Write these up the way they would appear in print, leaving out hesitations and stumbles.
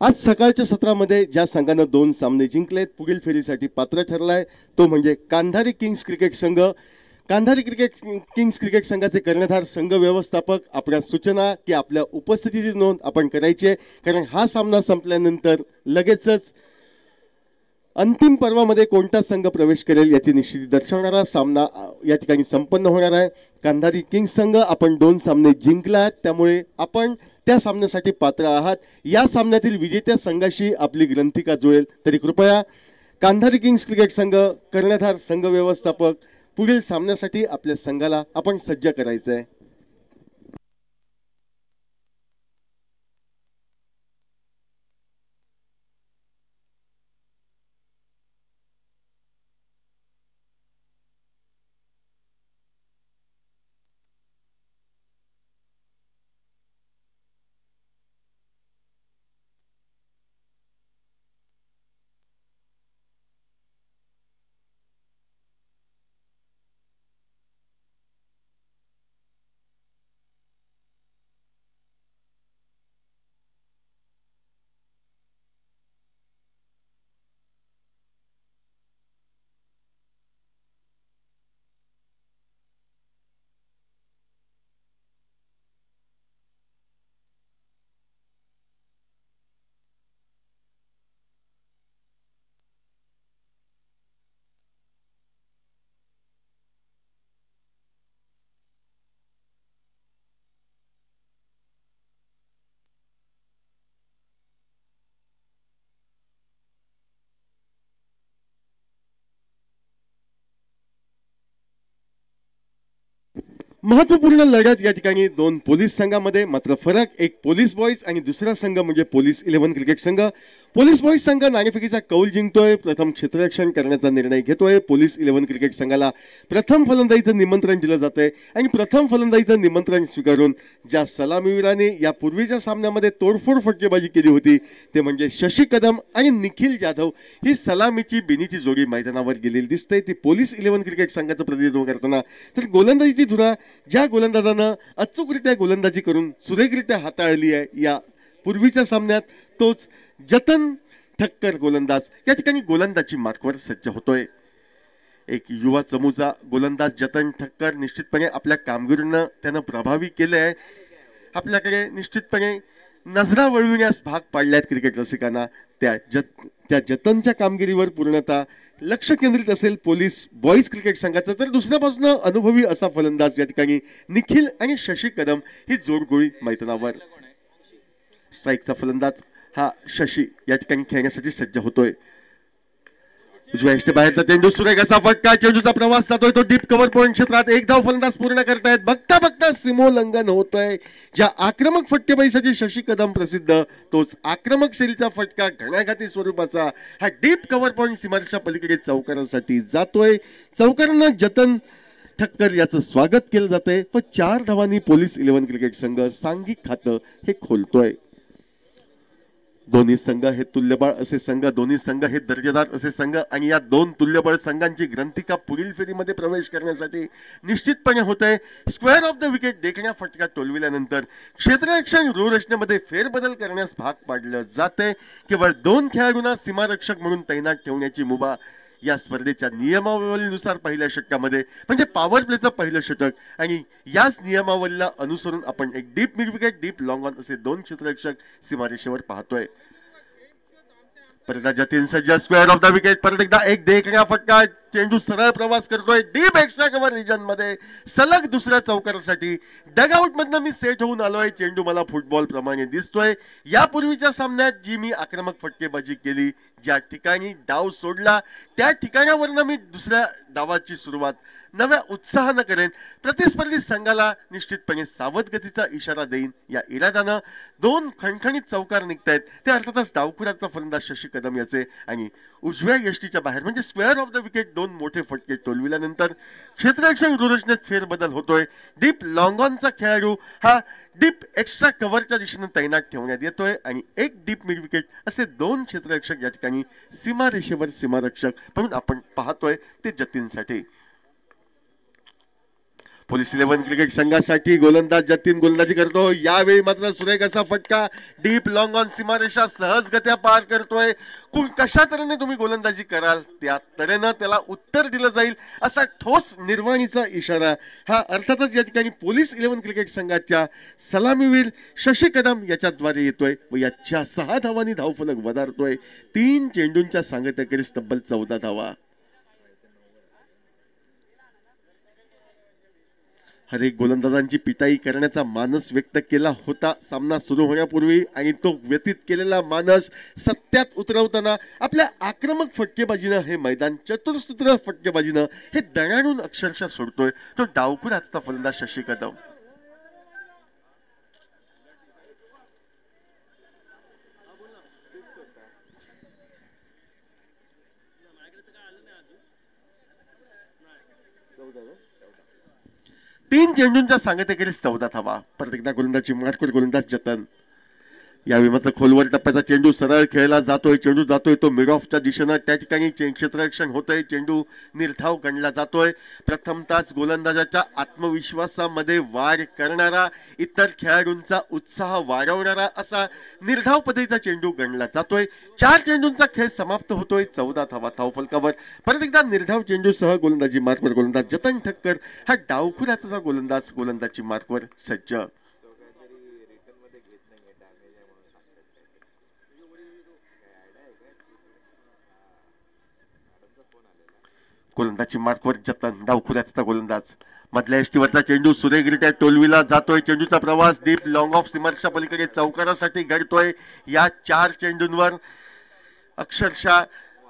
आज सकाळच्या सत्रामध्ये ज्या संघानं 2 सामने जिंकलेत पुढील फेरीसाठी पात्र ठरलाय तो म्हणजे कांधारी किंग्स क्रिकेट संघ। कांधारी किंग्स क्रिकेट संघाचे कर्णधार संघ व्यवस्थापक आपल्या सूचना की आपल्या उपस्थितीची नोंद आपण करायची आहे, कारण हा सामना संपल्यानंतर लगेचच अंतिम पर्वामध्ये कोणता संघ प्रवेश करेल याची निश्चिती दर्शवणारा सामना या ठिकाणी संपन्न होणार आहे। कांधारी किंग्स संघ आपण 2 सामने जिंकलात, त्यामुळे आपण त्या सामन्यासाठी पात्र आहात। या सामन्यातील विजेत्या संघाशी आपली ग्रंथिका जुळेल, तरी कृपया कांधारी किंग्स क्रिकेट संघ, कर्णधार, संघ व्यवस्थापक पुढील सामन्यासाठी आपल्या संघाला आपण सज्ज करायचं आहे। महत्वपूर्ण लढत या ठिकाणी 2 पोलीस संघामध्ये, मात्र फरक एक पोलीस बॉयज आणि दुसरा संघ म्हणजे पोलीस 11 क्रिकेट संघ। पोलीस बॉयज संघ नाणेफेकीचा कौल जिंकतोय, प्रथम क्षेत्ररक्षण करण्याचा निर्णय घेतोय। पोलीस 11 क्रिकेट संघाला प्रथम फलंदाजीचं निमंत्रण दिलं जातंय आणि प्रथम फलंदाजीचं निमंत्रण स्वीकारून ज्या सलामीवीराने या पूर्वीच्या सामन्यामध्ये तोडफोड फटकेबाजी केली होती ते म्हणजे शशी कदम आणि निखिल जाधव, ही सलामीची बिनीची जोडी मैदानावर गेलेली दिसते। ती पोलीस 11 क्रिकेट संघाचं प्रतिनिधित्व करताना, तर गोलंदाजीची धुरा ज्या गोलंदाजानं अचूकरित्या गोलंदाजी करून सुरेखरित्या हाताळली आहे या पूर्वीच्या सामन्यात, तोच जतन ठक्कर गोलंदाज या ठिकाणी गोलंदाजी मार्कवर सज्ज होतोय। एक युवा चमूचा गोलंदाज जतन ठक्कर निश्चितपणे आपल्या कामगिरीनं त्यानं प्रभावी केले आहे। आपल्याकडे निश्चितपणे नजरा वळविण्यास भाग पाडल्यात क्रिकेट रसिकांना। त्या जतनच्या कामगिरीवर पूर्णतः लक्ष केंद्रित असेल पोलीस बॉयज क्रिकेट संघाचं, तर दुसऱ्या बाजूने अनुभवी असा फलंदाज या ठिकाणी निखिल आणि शशी कदम ही जोडगोळी मैदानावर। स्ट्राईकचा फलंदाज हा शशी या ठिकाणी खेळण्यासाठी सज्ज होतोय। उजव्या बाहेरचा चेंडू, सुरेख असा फटका, चेंडूचा प्रवास जातोय तो डीप कव्हर पॉइंट क्षेत्रात। एक धाव फलंदाज पूर्ण करतायत, बघता बघता सीमोल्लंघन होतंय। ज्या आक्रमक फटकेबाजीसाठी शशी कदम प्रसिद्ध, तोच आक्रमक शैलीचा फटका घणाघाती स्वरूपाचा हा डीप कव्हर पॉइंट सीमारेषा पलीकडे चौकारासाठी जातोय। चौकारांना जतन ठक्कर याचं स्वागत केलं जातंय व 4 धावांनी पोलीस 11 क्रिकेट संघ सांघिक खातं हे खोलतोय। दोन्ही संघ हे तुल्यबळ असे संघ, दोन्ही संघ हे दर्जेदार असे संघ आणि या 2 तुल्यबळ संघांची ग्रंथिका पुढील फेरीमध्ये प्रवेश करण्यासाठी निश्चितपणे होतंय। स्क्वेअर ऑफ द विकेट देखण्या फटका टोलविल्यानंतर क्षेत्ररक्षण रूढरचनेमध्ये फेरबदल करण्यास भाग पाडलं जातंय। केवळ 2 खेळाडूंना सीमारक्षक म्हणून तैनात ठेवण्याची मुभा या स्पर्धेच्या नियमावलीनुसार पहिल्या षटकामध्ये म्हणजे पॉवर प्लेचं पहिलं षटक आणि याच नियमावलीला अनुसरून आपण एक deep mid wicket, deep long on असे 2 क्षेत्ररक्षक सीमारेषेवर पाहतोय। परत जतीन सज्ज, स्क्वेअर ऑफ द विकेट, परत एकदा एक देखण्या फटका, चेंडू सरळ प्रवास करतोय डीप एक्स्ट्रा कव्हर रिजन मध्ये सलग दुसऱ्या चौकारासाठी। डगआउट मधनं मी सेट होऊन आलोय, चेंडू मला फुटबॉल प्रमाणे दिसतोय। यापूर्वीच्या सामन्यात जी मी आक्रमक फटकेबाजी केली, ज्या ठिकाणी डाव सोडला त्या ठिकाणावरनं मी दुसऱ्या डावाची सुरुवात नव्या उत्साहानं करेन। प्रतिस्पर्धी संघाला निश्चितपणे सावधगतीचा इशारा देईन या इराद्यानं 2 खणखणीत चौकार निघतायत। ते अर्थातच डावखुराचा फलंदाज शशी कदम याचे आणि उजव्या यष्टीच्या बाहेर म्हणजे स्क्वेअर ऑफ द विकेट 2 मोठे फटके टोलविल्यानंतर क्षेत्ररक्षण रूढरचनेत फेरबदल होतोय। डीप लॉंग ऑनचा खेळाडू हा डीप एक्स्ट्रा कव्हरच्या दिशेने तैनात ठेवण्यात येतोय आणि एक डीप मिड विकेट असे 2 क्षेत्ररक्षक या ठिकाणी सीमारेषेवर सीमारक्षक म्हणून आपण पाहतोय ते जतीनसाठी। पोलीस 11 क्रिकेट संघासाठी गोलंदाज जतीन गोलंदाजी करतो. यावेळी मात्र सुरेख असा फटका डीप लॉंग ऑन सीमारेषा सहजगत्या पार करतोय. कशा तऱ्हेने तुम्ही गोलंदाजी कराल त्या तऱ्हेनं त्याला उत्तर दिलं जाईल असा ठोस निर्वाणीचा इशारा हा अर्थातच या ठिकाणी पोलीस 11 क्रिकेट संघाच्या सलामीवीर शशी कदम याच्याद्वारे येतोय व याच्या 6 धावांनी धावफलक वधारतोय. 3 चेंडूंच्या सांगतेखेरीज तब्बल 14 धावा. हरेक गोलंदाजांची पिटाई करण्याचा मानस व्यक्त केला होता सामना सुरू होण्यापूर्वी आणि तो व्यतीत केलेला मानस सत्यात उतरवताना आपल्या आक्रमक फटकेबाजीनं हे मैदान चतुरसूत्र फटकेबाजीनं हे दणाणून अक्षरशः सोडतोय तो डावखुराचा फलंदाज शशी कदम. तीन चेंडूंच्या सांगतेखेरीज 14 धावा. परत एकदा गोलंदाजी मार्कवर गोलंदाज जतन. यावेळी मात्र खोलवर टप्प्याचा चेंडू सरळ खेळला जातोय. चेंडू जातोय तो मिड ऑफच्या दिशेनं. त्या ठिकाणी क्षेत्ररक्षण होतंय. चेंडू निर्धाव गणला जातोय. प्रथमतःच गोलंदाजाच्या आत्मविश्वासामध्ये वाढ करणारा, इतर खेळाडूंचा उत्साह वाढवणारा असा निर्धाव पद्धतीचा चेंडू गणला जातोय. 4 चेंडूंचा खेळ समाप्त होतोय. 14 धावा धावफलकावर. परत एकदा निर्धाव चेंडूसह गोलंदाजी मार्कवर गोलंदाज जतन ठक्कर हा डावखुराचा गोलंदाज गोलंदाजी मार्कवर सज्ज. गोलंदाजी मार्कवर जतन डावखुऱ्याचा गोलंदाज. मधल्या एष्टीवरचा चेंडू सुरेखरित्या टोलविला जातोय. चेंडूचा प्रवास डीप लॉंग ऑफ सीमारेषा पलीकडे चौकारासाठी घडतोय. या 4 चेंडूंवर अक्षरशः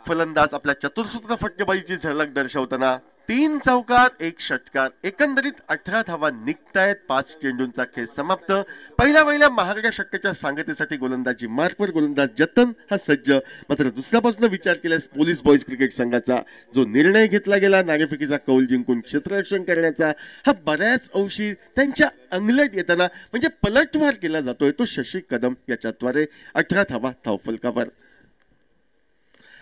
फलंदाज आपल्या चतुर्सूत्र फटकेबाजीची झलक दर्शवताना 3 चौकार 1 षटकार एकंदरीत 18 धावा निघतायत. 5 चेंडूंचा खेळ समाप्त. पहिल्या महागड्या षटकाच्या सांगतेसाठी गोलंदाजी मार्कवर गोलंदाज जतन हा सज्ज. मात्र दुसऱ्यापासून विचार केल्यास पोलीस बॉईज क्रिकेट संघाचा जो निर्णय घेतला गेला नाणेफेकीचा कौल जिंकून क्षेत्ररक्षण करण्याचा हा बऱ्याच अंशी त्यांच्या अंगलट येताना म्हणजे पलटवार केला जातोय तो शशी कदम याच्याद्वारे. 18 धावा धावफलकावर.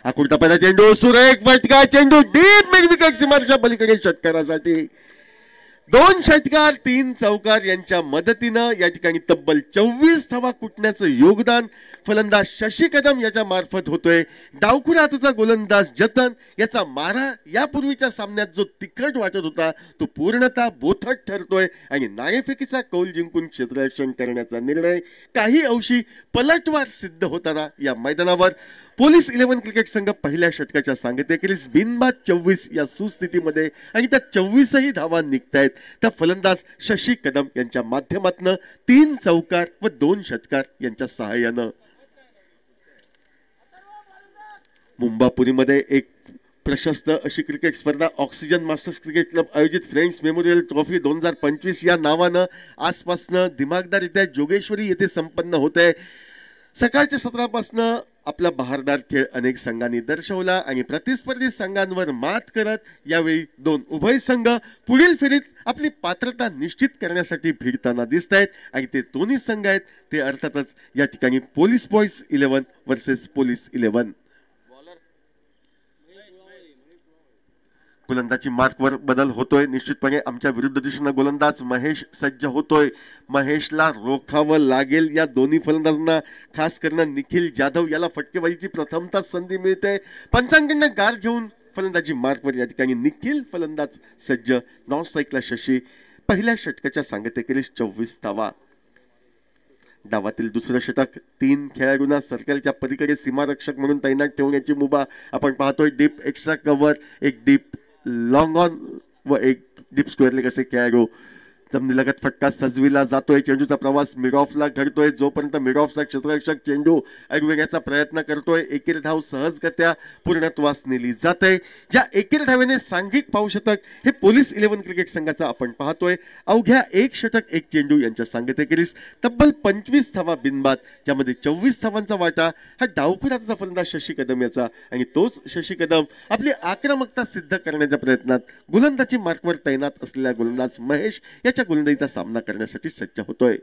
आकुर्ता पहिला चेंडू सुरेख फटका. चेंडू डीप मिड विकेट सीमारेषा पलीकडे षटकारासाठी. 2 षटकार 3 चौकार यांच्या मदतीनं या ठिकाणी तब्बल 24 धावा कुटण्याचं योगदान फलंदाज शशी कदम याच्या मार्फत होतोय. डावखुराचा गोलंदाज जतन याचा मारा यापूर्वीच्या सामन्यात जो तिखट वाटत होता तो पूर्णतः बोथट ठरतोय आणि नाणेफेकीचा कौल जिंकून क्षेत्ररक्षण करण्याचा निर्णय काही अंशी पलटवार सिद्ध होताना या मैदानावर पोलीस 11 क्रिकेट संघ पहिल्या षटकाच्या सांगतेखेरीज बिनबाद 24 या सुस्थितीमध्ये आणि त्या 24ही धावा निघतायत त्या फलंदाज शशी कदम यांच्या माध्यमातून 3 चौकार व 2 षटकार यांच्या सहाय्यानं. मुंबापुरीमध्ये एक प्रशस्त अशी क्रिकेट स्पर्धा ऑक्सिजन मास्टर्स क्रिकेट क्लब आयोजित फ्रेंड्स मेमोरियल ट्रॉफी 2025 या नावानं आजपासनं दिमागदाररित्या जोगेश्वरी येथे संपन्न होत आहे. सकाळच्या सत्रापासून आपला बहारदार खेळ अनेक संघांनी दर्शवला आणि प्रतिस्पर्धी संघांवर मात करत यावेळी 2 उभय संघ पुढील फेरीत आपली पात्रता निश्चित करण्यासाठी भिडताना दिसत आहेत आणि ते दोन्ही संघ आहेत ते अर्थातच या ठिकाणी पोलीस बॉईज 11 वर्सेस पोलीस 11. गोलंदाजी मार्कवर बदल होतोय. निश्चितपणे आमच्या विरुद्ध दिशेनं गोलंदाज महेश सज्ज होतोय. महेशला रोखावं लागेल या दोन्ही फलंदाजांना. खास करून निखिल जाधव याला फटकेबाजीची प्रथमतः संधी मिळते. पंचांकडनं गार घेऊन फलंदाजी मार्कवर या ठिकाणी निखिल फलंदाज सज्ज. नॉन स्ट्राईकला शशी. पहिल्या षटकाच्या सांगतेखेरीज 24 धावा. डावातील दुसरं षटक 3 खेळाडूंना सर्कलच्या पलीकडे सीमारक्षक म्हणून तैनात ठेवण्याची मुभा आपण पाहतोय. डीप एक्स्ट्रा कव्हर, एक डीप लॉंग ऑन व एक डीप स्क्वेअर लेग असे खेळाडू. जमिनीलगत फटका सजविला जातोय. चेंडूचा प्रवास मिड ऑफला घडतोय. जोपर्यंत मिड ऑफचा क्षेत्ररक्षक चेंडू अडविण्याचा प्रयत्न करतोय एकेर धाव सहजगत्या पूर्णत्वास नेली जाते. ज्या एकेर धावेने सांघिक पावशतक हे पोलीस 11 क्रिकेट संघाचा आपण पाहतोय. अवघ्या 1 षटक 1 चेंडू यांच्या सांगतेखेरीज तब्बल 25 धावा बिनबाद, ज्यामध्ये 24 धावांचा वाटा हा डावखुराचा फलंदाज शशी कदम याचा आणि तोच शशी कदम आपली आक्रमकता सिद्ध करण्याच्या प्रयत्नात गोलंदाजी मार्कवर तैनात असलेल्या गोलंदाज महेश याच्या गोलंदाजीचा सामना करण्यासाठी सज्ज होतोय.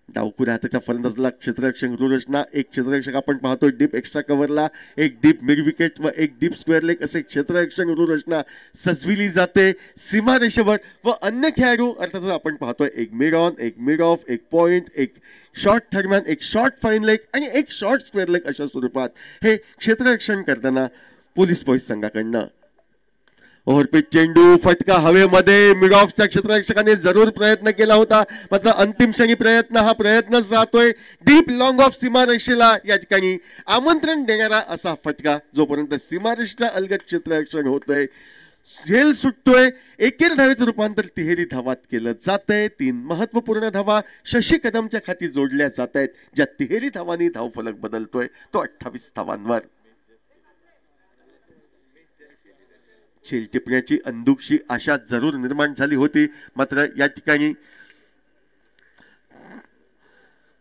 डावखुऱ्या हाताच्या फलंदाजाला क्षेत्ररक्षक रूरचना, एक क्षेत्ररक्षक आपण पाहतोय डीप एक्स्ट्रा कव्हरला, एक डीप मिड विकेट व एक डीप स्क्वेअर लेग असे क्षेत्ररक्षक रूरचना सजविली जाते सीमारेषेवर. व अन्य खेळाडू अर्थातच आपण पाहतोय एक मिड ऑन, एक मिड ऑफ, एक पॉइंट, एक शॉर्ट थर्डमॅन, एक शॉर्ट फाईन लेग आणि एक शॉर्ट स्क्वेअर लेग अशा स्वरूपात हे क्षेत्ररक्षण करताना पोलीस बॉईज संघाकडनं. ओव्हरपिच चेंडू, फटका हवेमध्ये, मिड ऑफच्या क्षेत्ररक्षकाने जरूर प्रयत्न केला होता, मात्र अंतिम क्षणी हा प्रयत्नच राहतोय. डीप लॉंग ऑफ सीमारेषेला या ठिकाणी आमंत्रण देणारा असा फटका, जोपर्यंत सीमारेषेच्या अलगद क्षेत्ररक्षण होतंय, झेल सुटतोय. एकेर धावेचं रूपांतर तिहेरी धावात केलं जातंय. 3 महत्वपूर्ण धावा शशी कदमच्या खाती जोडल्या जात आहेत, ज्या तिहेरी धावांनी धावफलक बदलतोय तो 28 धावांवर. झेल टिपण्याची अंदुकशी आशा जरूर निर्माण झाली होती, मात्र या ठिकाणी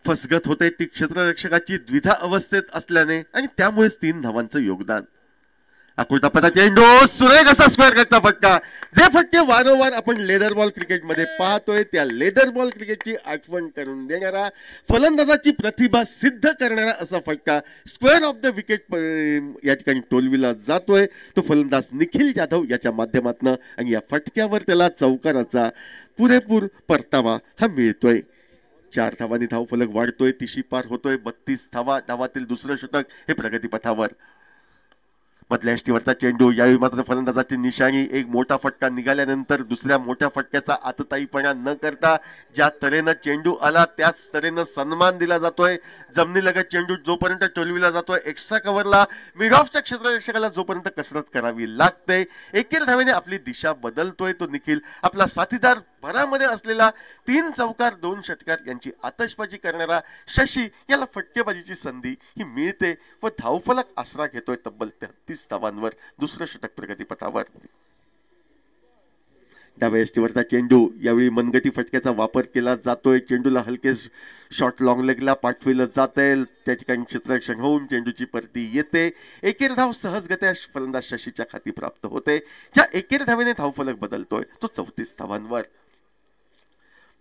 फसगत होते ती क्षेत्ररक्षकाची द्विधा अवस्थेत असल्याने आणि त्यामुळेच 3 धावांचं योगदान. आकुर्तापदा चेंडू, सुरेख असा स्क्वेअर कटचा फटका. जे फटके वारंवार आपण लेदर बॉल क्रिकेटमध्ये पाहतोय त्या लेदर बॉल क्रिकेटची आठवण करून देणारा, फलंदाजाची प्रतिभा सिद्ध करणारा असा फटका स्क्वेअर ऑफ द विकेट या ठिकाणी टोलविला जातोय. तो फलंदाज निखिल जाधव याच्या माध्यमातून आणि या फटक्यावर त्याला चौकाराचा पुरेपूर परतावा हा मिळतोय. 4 धावांनी धावफलक वाढतोय, 30 पार होतोय. 32 धावा, धावातील दुसरं षटक हे प्रगतीपथावर. मधल्या यष्टीवरचा चेंडू, यावेळी मात्र फलंदाजाची निशाणी. एक मोठा फटका निघाल्यानंतर दुसऱ्या मोठ्या फटक्याचा आतताईपणा न करता ज्या तऱ्हेनं चेंडू आला त्याच तऱ्हेनं सन्मान दिला जातोय. जमिनीलगत चेंडू जोपर्यंत टोलविला जातोय एक्स्ट्रा कव्हरला, मिड ऑफच्या क्षेत्ररक्षकाला जोपर्यंत कसरत करावी लागते, एकेर धावेने आपली दिशा बदलतोय तो निखिल. आपला साथीदार भरामध्ये असलेला 3 चौकार 2 षटकार यांची आतषबाजी करणारा शशी याला फटकेबाजीची संधी ही मिळते व धावफलक आसरा घेतोय तब्बल 33 धावांवर. दुसरं षटक प्रगतीपथावर. डाव्या यष्टीवरचा चेंडू, यावेळी मनगटी फटक्याचा वापर केला जातोय. चेंडूला हलके शॉट लॉंग लेगला पाठविलं जात आहे. त्या ठिकाणी क्षेत्ररक्षण होऊन चेंडूची परती येते. एकेर धाव सहजगत्या फलंदाज शशीच्या खाती प्राप्त होते. ज्या एकेर धावेने धावफलक बदलतोय तो 34 धावांवर.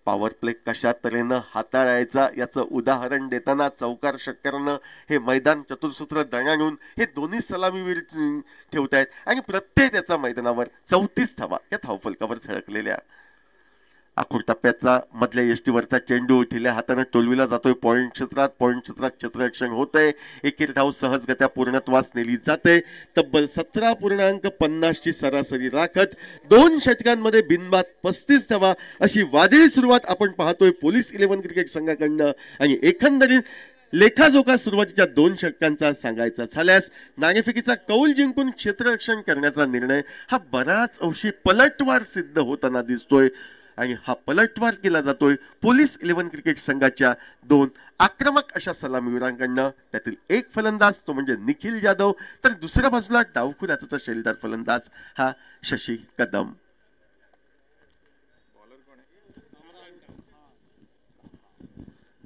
पॉवर प्ले कशा तऱ्हेनं हाताळायचा याचं उदाहरण देताना चौकार षटकारानं हे मैदान चतुर्सूत्र दणाणून हे दोन्ही सलामीवीर ठेवत आहेत आणि प्रत्येक त्याचा मैदानावर 34 धावा या धावफलकावर झळकलेल्या. आखूड टप्प्याचा मधल्या यष्टीवरचा चेंडू ढिल्या हाताने टोलविला जातोय पॉइंट क्षेत्रात. पॉइंट क्षेत्रात क्षेत्ररक्षण होतंय. एकेर धाव सहजगत्या पूर्णत्वास नेली जाते. तब्बल 17.50 ची सरासरी राखत 2 षटकांमध्ये बिनबाद 35 धावा अशी वादळी सुरुवात आपण पाहतोय पोलीस 11 क्रिकेट संघाकडनं. आणि एकंदरीत लेखाजोखा सुरुवातीच्या 2 षटकांचा सांगायचा झाल्यास नाणेफेकीचा कौल जिंकून क्षेत्ररक्षण करण्याचा निर्णय हा बराच अंशी पलटवार सिद्ध होताना दिसतोय. आणि हा पलटवार केला जातोय पोलीस 11 क्रिकेट संघाच्या 2 आक्रमक अशा सलामीवीरांकडनं. त्यातील एक फलंदाज तो म्हणजे निखिल जाधव, तर दुसऱ्या बाजूला डावखुऱ्याचा शैलदार फलंदाज हा शशी कदम.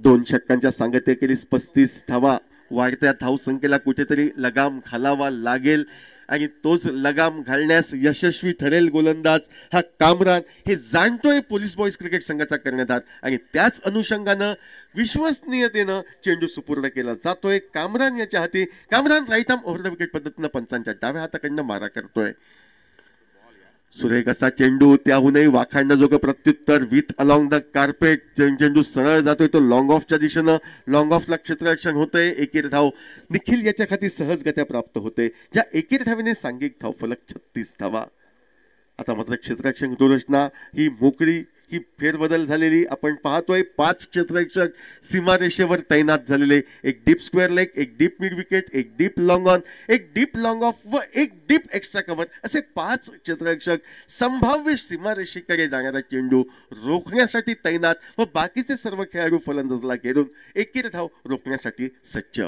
दोन षटकांच्या सांगतेखेरीज 35 धावा. वाढत्या धावसंख्येला कुठेतरी लगाम घालावा लागेल आणि तोच लगाम घालण्यास यशस्वी ठरेल गोलंदाज हा कामरान हे जाणतोय पोलीस बॉईज क्रिकेट संघाचा कर्णधार. आणि त्याच अनुषंगानं विश्वसनीयतेनं चेंडू सुपूर्द केला जातोय कामरान याच्या हाती. Kamran right arm over the wicket पद्धतीनं पंचांच्या डाव्या हाताकडनं मारा करतोय. सुरेख असा चेंडू, त्याहूनही वाखाणण्याजोगं प्रत्युत्तर विथ अलॉंग द कार्पेट. चेंडू सरळ जातोय तो लॉंग ऑफच्या दिशेनं. लॉंग ऑफला क्षेत्ररक्षण होतंय. एकेर धाव निखिल याच्या खाती सहजगत्या प्राप्त होते. ज्या एकेर धावेने सांघिक धाव फलक 36 धावा. आता मात्र क्षेत्ररक्षण रचना ही मोकळी, ही फेरबदल झालेली आपण पाहतोय. 5 क्षेत्ररक्षक सीमारेषेवर तैनात झालेले. एक डीप स्क्वेअर लेग, एक डीप मिड विकेट, एक डीप लॉंग ऑन, एक डीप लॉंग ऑफ व एक डीप एक्स्ट्रा कव्हर असे 5 क्षेत्ररक्षक संभाव्य सीमारेषेकडे जाणारा चेंडू रोखण्यासाठी तैनात व बाकीचे सर्व खेळाडू फलंदाजाला घेऊन एकेर धाव रोखण्यासाठी सज्ज.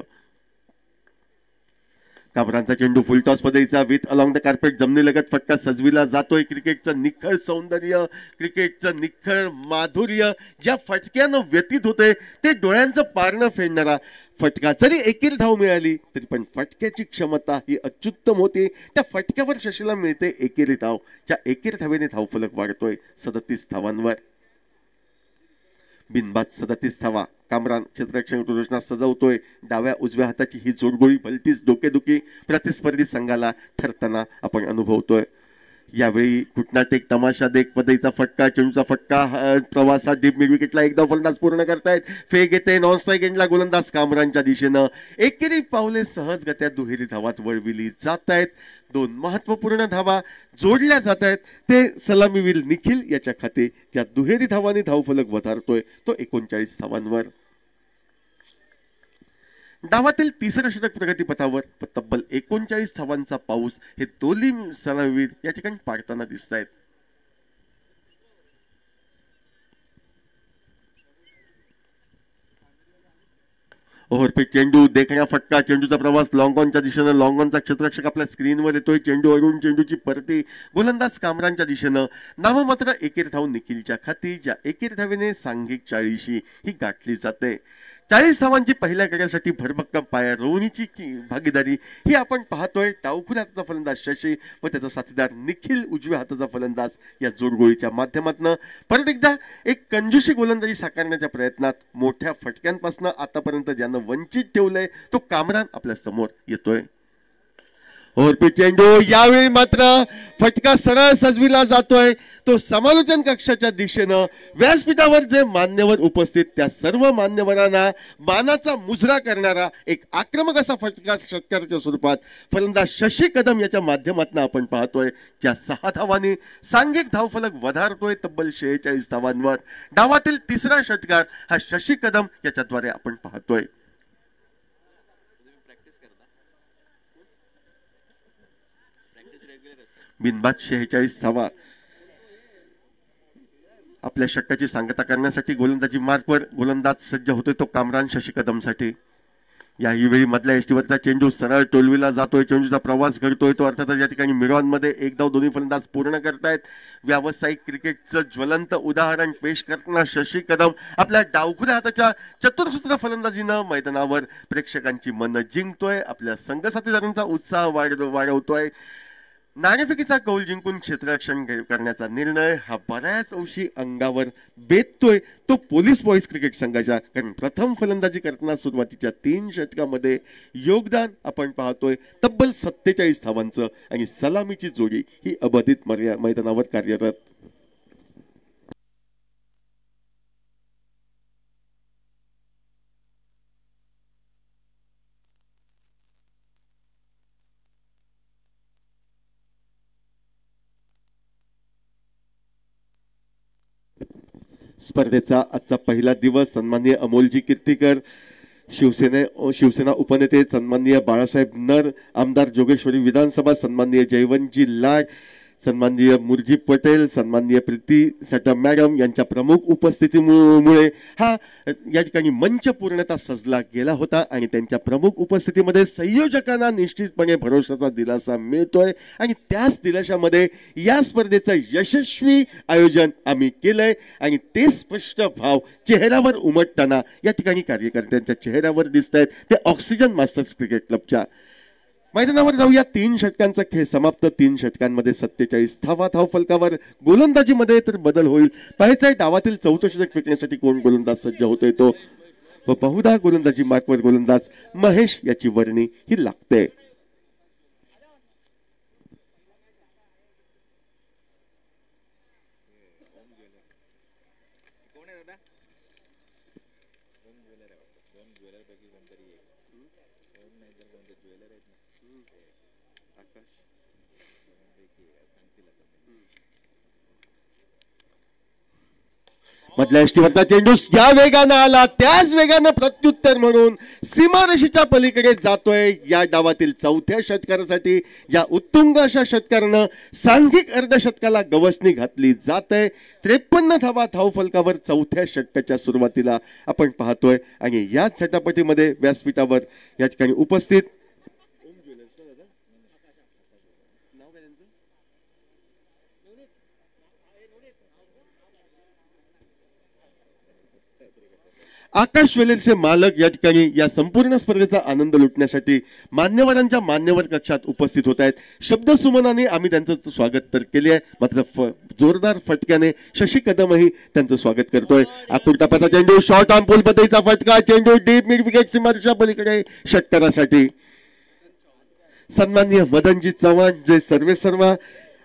कामरानचा चेंडू फुल टॉस पद्धतीचा विथ अलॉंग द कार्पेट जमिनीलगत फटका सजविला जातोय. क्रिकेटचं निखळ सौंदर्य, क्रिकेटचं निखळ माधुर्य ज्या फटक्यानं व्यतीत होते ते डोळ्यांचं पारणं फेडणारा फटका. जरी एकेर धाव मिळाली तरी पण फटक्याची क्षमता ही अत्युत्तम होती. त्या फटक्यावर शशीला मिळते एकेरी धाव. ज्या एकेर धावेने धावफलक वाढतोय 37 धावांवर. बिनबाद 37 धावा. कामरान क्षेत्ररक्षण योजना सजवतोय. डाव्या उजव्या हाताची ही जोडगोळी भलतीच डोकेदुखी प्रतिस्पर्धी संघाला ठरताना आपण अनुभवतोय. यावेळी कुटनाटेक तमाशा देख पदईचा फटका, चेंडूचा फटका, प्रवासात डीप मिड विकेटला एकदा फलंदाज पूर्ण करतायत. फेक येते नॉन स्ट्राईक एंडला गोलंदाज कामरानच्या दिशेनं. एकेरी पावले सहजगत्या दुहेरी धावात वळविली जात आहेत. 2 महत्वपूर्ण धावा जोडल्या जात आहेत. ते सलामीवीर निखिल याच्या खाते या दुहेरी धावांनी धावफलक वधारतोय तो 39 धावांवर. डावातील तिसरं षटक प्रगतीपथावर तब्बल 39 धावांचा पाऊस हे दोन्ही सलामीवीर या ठिकाणी पाडताना दिसत आहेत. ओव्हरपिच चेंडू, देखण्या फटका, चेंडूचा प्रवास लॉंग ऑनच्या दिशेनं. लॉंग ऑनचा क्षेत्ररक्षक आपल्या स्क्रीनवर येतोय. चेंडू अडून चेंडूची परती गोलंदाज कामरानच्या दिशेनं. नाममात्र एकेर धाव निखिलच्या खाती, ज्या एकेर धावेने सांघिक 40 ही गाठली जाते. 40 धावांची पहिल्या गड्यासाठी भरभक्कम पाया रोवणीची भागीदारी ही आपण पाहतोय. डावखुऱ्या हाताचा फलंदाज शशी व त्याचा साथीदार निखिल उजव्या हाताचा फलंदाज या जोडगोळीच्या माध्यमातून परत एकदा एक कंजूसी गोलंदाजी साकारण्याच्या प्रयत्नात मोठ्या फटक्यांपासून आतापर्यंत ज्यानं वंचित ठेवलंय तो कामरान आपल्या समोर येतोय. ओव्हरपिच चेंडू, यावेळी मात्र फटका सरळ सजविला जातोय. तो समालोचन कक्षाच्या दिशेनं. व्यासपीठावर जे मान्यवर उपस्थित त्या सर्व मान्यवरांना मानाचा मुजरा करणारा एक आक्रमक असा फटका षटकाराच्या स्वरूपात फलंदाज शशी कदम याच्या माध्यमातून आपण पाहतोय. ज्या 6 धावांनी सांघिक धावफलक वधारतोय तब्बल 46 धावांवर. डावातील तिसरा षटकार हा शशी कदम याच्याद्वारे आपण पाहतोय. बिनबाद 46 धावा. आपल्या षटकाची सांगता करण्यासाठी गोलंदाजी मार्कवर गोलंदाज सज्ज होतोय तो कामरान शशी कदमसाठी. याही वेळी मधल्या यष्टीवरचा चेंडू सरळ टोलविला जातोय. चेंडूचा प्रवास घडतोय तो अर्थातच या ठिकाणी मिडॉनमध्ये एक धाव दोन्ही फलंदाज पूर्ण करतायत. व्यावसायिक क्रिकेटचं ज्वलंत उदाहरण पेश करताना शशी कदम आपल्या डावखुऱ्या हाताच्या चतुर्सूत्र फलंदाजीनं मैदानावर प्रेक्षकांची मनं जिंकतोय. आपल्या संघसाथीदारांचा उत्साह वाढवतोय. नाणेफेकीचा कौल जिंकून क्षेत्ररक्षण करण्याचा निर्णय हा बऱ्याच अंशी अंगावर बेततोय तो पोलीस बॉईज क्रिकेट संघाच्या. कारण प्रथम फलंदाजी करताना सुरुवातीच्या 3 षटकामध्ये योगदान आपण पाहतोय तब्बल 47 धावांचं आणि सलामीची जोडी ही अबाधित मैदानावर कार्यरत. स्पर्धेचा आजचा पहिला दिवस. सन्माननीय अमोलजी कीर्तीकर, शिवसेना उपनेते सन्माननीय बाळासाहेब नर, आमदार जोगेश्वरी विधानसभा, सन्माननीय जयवंतजी लाड, सन्माननीय मुरजी पटेल, सन्माननीय प्रीती सटा मॅडम यांच्या प्रमुख उपस्थितीमुळे हा या ठिकाणी मंच पूर्णतः सजला गेला होता. आणि त्यांच्या प्रमुख उपस्थितीमध्ये संयोजकांना निश्चितपणे भरोशाचा दिलासा मिळतोय. आणि त्याच दिलाशामध्ये या स्पर्धेचं यशस्वी आयोजन आम्ही केलंय. आणि ते स्पष्ट भाव चेहऱ्यावर उमटताना या ठिकाणी कार्यकर्त्यांच्या चेहऱ्यावर दिसत आहेत. ते ऑक्सिजन मास्टर्स क्रिकेट क्लबच्या. मैदानावर जाऊया. 3 षटकांचा खेळ समाप्त. 3 षटकांमध्ये 47 धावा. धावफलकावर गोलंदाजीमध्ये तर बदल होईल. पाहायचंय डावातील 4थं षटक फेकण्यासाठी कोण गोलंदाज सज्ज होतोय तो. व बहुधा गोलंदाजी मार्कवर गोलंदाज महेश याची वर्णी ही लागते. मधल्या यष्टीवरचा चेंडू ज्या वेगानं आला त्याच वेगानं प्रत्युत्तर म्हणून सीमारेषेच्या पलीकडे जातोय. या डावातील 4थ्या षटकारासाठी ज्या उत्तुंग अशा षटकारानं सांघिक अर्धशतकाला गवसणी घातली जात आहे. 53 धावा धावफलकावर 4थ्या षटकाच्या सुरुवातीला आपण पाहतोय. आणि याच झटापटीमध्ये व्यासपीठावर या ठिकाणी उपस्थित आकाश ज्वेलर्सचे मालक या ठिकाणी या संपूर्ण स्पर्धेचा आनंद लुटण्यासाठी मान्यवरांच्या मान्यवर कक्षात उपस्थित होत आहेत. शब्दसुमनाने आम्ही त्यांचं स्वागत तर केले आहे, मात्र जोरदार फटक्याने शशी कदमही त्यांचं स्वागत करतोय. आकुर्तापाचा चेंडू शॉर्ट ऑन पोल पद्धतीचा फटका, चेंडू डीप मिड विकेट सीमारेषा पलीकडे षटकारासाठी. सन्माननीय मदनजी चव्हाण जे सर्वेसर्वा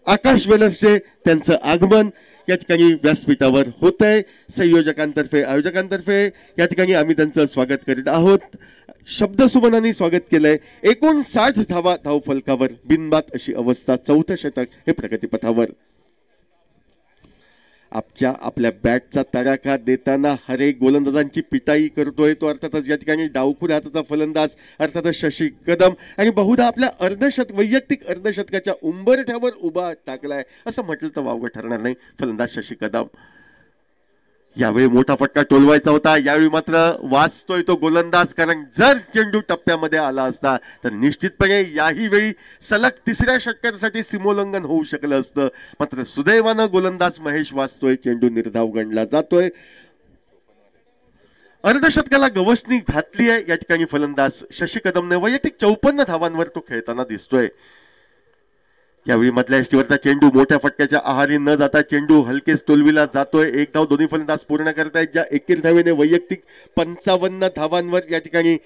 आकाश ज्वेलर्सचे त्यांचं आगमन या ठिकाणी व्यासपीठावर होत आहे. संयोजकांतर्फे आयोजकांतर्फे या ठिकाणी आम्ही त्यांचं स्वागत करीत आहोत. शब्दसुमनाने स्वागत केलंय. 59 धावा धावफलकावर बिनबाद अशी अवस्था. चौथं षटक हे प्रगतीपथावर. आपल्या बॅटचा तडाखा देताना हरे गोलंदाजांची पिटाई करतोय तो अर्थातच या ठिकाणी डावखुर हाताचा फलंदाज अर्थातच शशी कदम, आणि बहुधा आपल्या वैयक्तिक अर्धशतकाच्या उंबरठ्यावर उभा टाकलाय असं म्हटलं तर वावगं ठरणार नाही फलंदाज शशी कदम. यावेळी मोठा फटका टोलवायचा होता, यावेळी मात्र वाचतोय तो गोलंदाज, कारण जर चेंडू टप्प्यामध्ये आला असता तर निश्चितपणे याही वेळी सलग तिसऱ्या षटकासाठी सीमोल्लंघन होऊ शकलं असतं. मात्र सुदैवानं गोलंदाज महेश वाचतोय, चेंडू निर्धाव गणला जातोय. अर्धशतकाला गवसणी घातली आहे या ठिकाणी फलंदाज शशी कदमने. वैयक्तिक 54 धावांवर तो खेळताना दिसतोय. यावेळी मधल्या यष्टीवरचा चेंडू मोठ्या फटक्याच्या आहारी न जाता चेंडू हलकेच तोलविला जातोय. एक धाव दोन्ही फलंदाज पूर्ण करतायत. ज्या एकेरी धावेने वैयक्तिक 55 धावांवर या ठिकाणी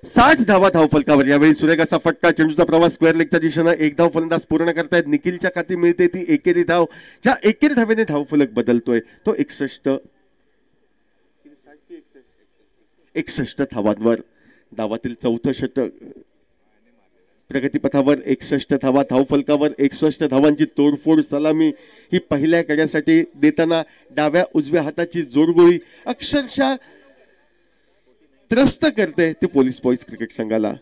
साठ धावा धावफलकावर. यावेळी सुरेख असा फटका, चेंडूचा प्रवास स्क्वेअर लेगच्या दिशेनं. एक धाव फलंदाज पूर्ण करतायत. निखिलच्या खाती मिळते ती एकेरी धाव. ज्या एकेरी धावेने धावफलक बदलतोय तो 61 धावांवर. डावातील चौथं षटक प्रगतीपथावर. 61 धावा धावफलकावर. 61 धावांची तोडफोड सलामी ही पहिल्या कड्यासाठी देताना डाव्या उजव्या हाताची जोडगोळी अक्षरशः त्रस्त करते ते पोलीस बॉईज क्रिकेट संघाला.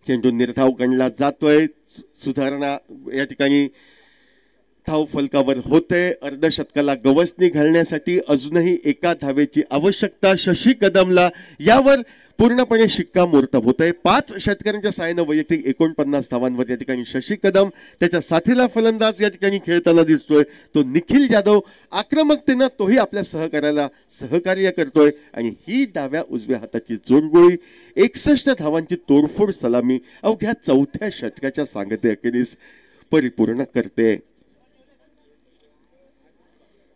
चेंडू निर्धाव गणला जातोय. सुधारणा या ठिकाणी धाव फलकावर होते. अर्धशतकाला गवसणी घालण्यासाठी अजूनही एका धावेची आवश्यकता. शशी कदमला यावर पूर्णपणे शिक्कामोर्तब होत आहे. 5 षटकारांच्या साहाय्याने वैयक्तिक 49 धावांवर या ठिकाणी शशी कदम. त्याच्या साथीला फलंदाज या ठिकाणी खेळताना दिसतोय तो निखिल जाधव. आक्रमकतेनं तोही आपल्या सहकार्याला सहकार्य करतोय आणि ही डाव्या उजव्या हाताची जोडगोळी 61 धावांची तोडफोड सलामी अवघ्या चौथ्या षटकाच्या सांगते अखेरीस परिपूर्ण करते.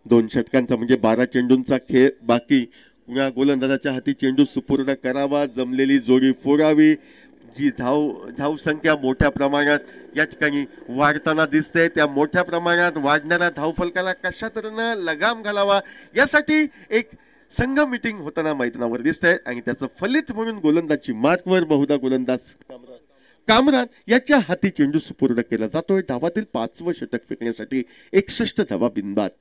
2 षटकांचा म्हणजे 12 चेंडूंचा खेळ बाकी. गोलंदाजाच्या हाती चेंडू सुपूर्द करावा, जमलेली जोडी फोडावी. जी धाव संख्या मोठ्या प्रमाणात या ठिकाणी वाढताना दिसते. त्या मोठ्या प्रमाणात वाढणाऱ्या धावफलकाला कशा तऱ्हेनं लगाम घालावा यासाठी एक संघ मीटिंग होताना मैदानावर दिसतंय आणि त्याचं फलित म्हणून गोलंदाजी मार्कवर बहुधा गोलंदाज कामरान याच्या हाती चेंडू सुपूर्द केला जातोय. धावातील 5वं षटक फेकण्यासाठी 61 धावा बिनबाद.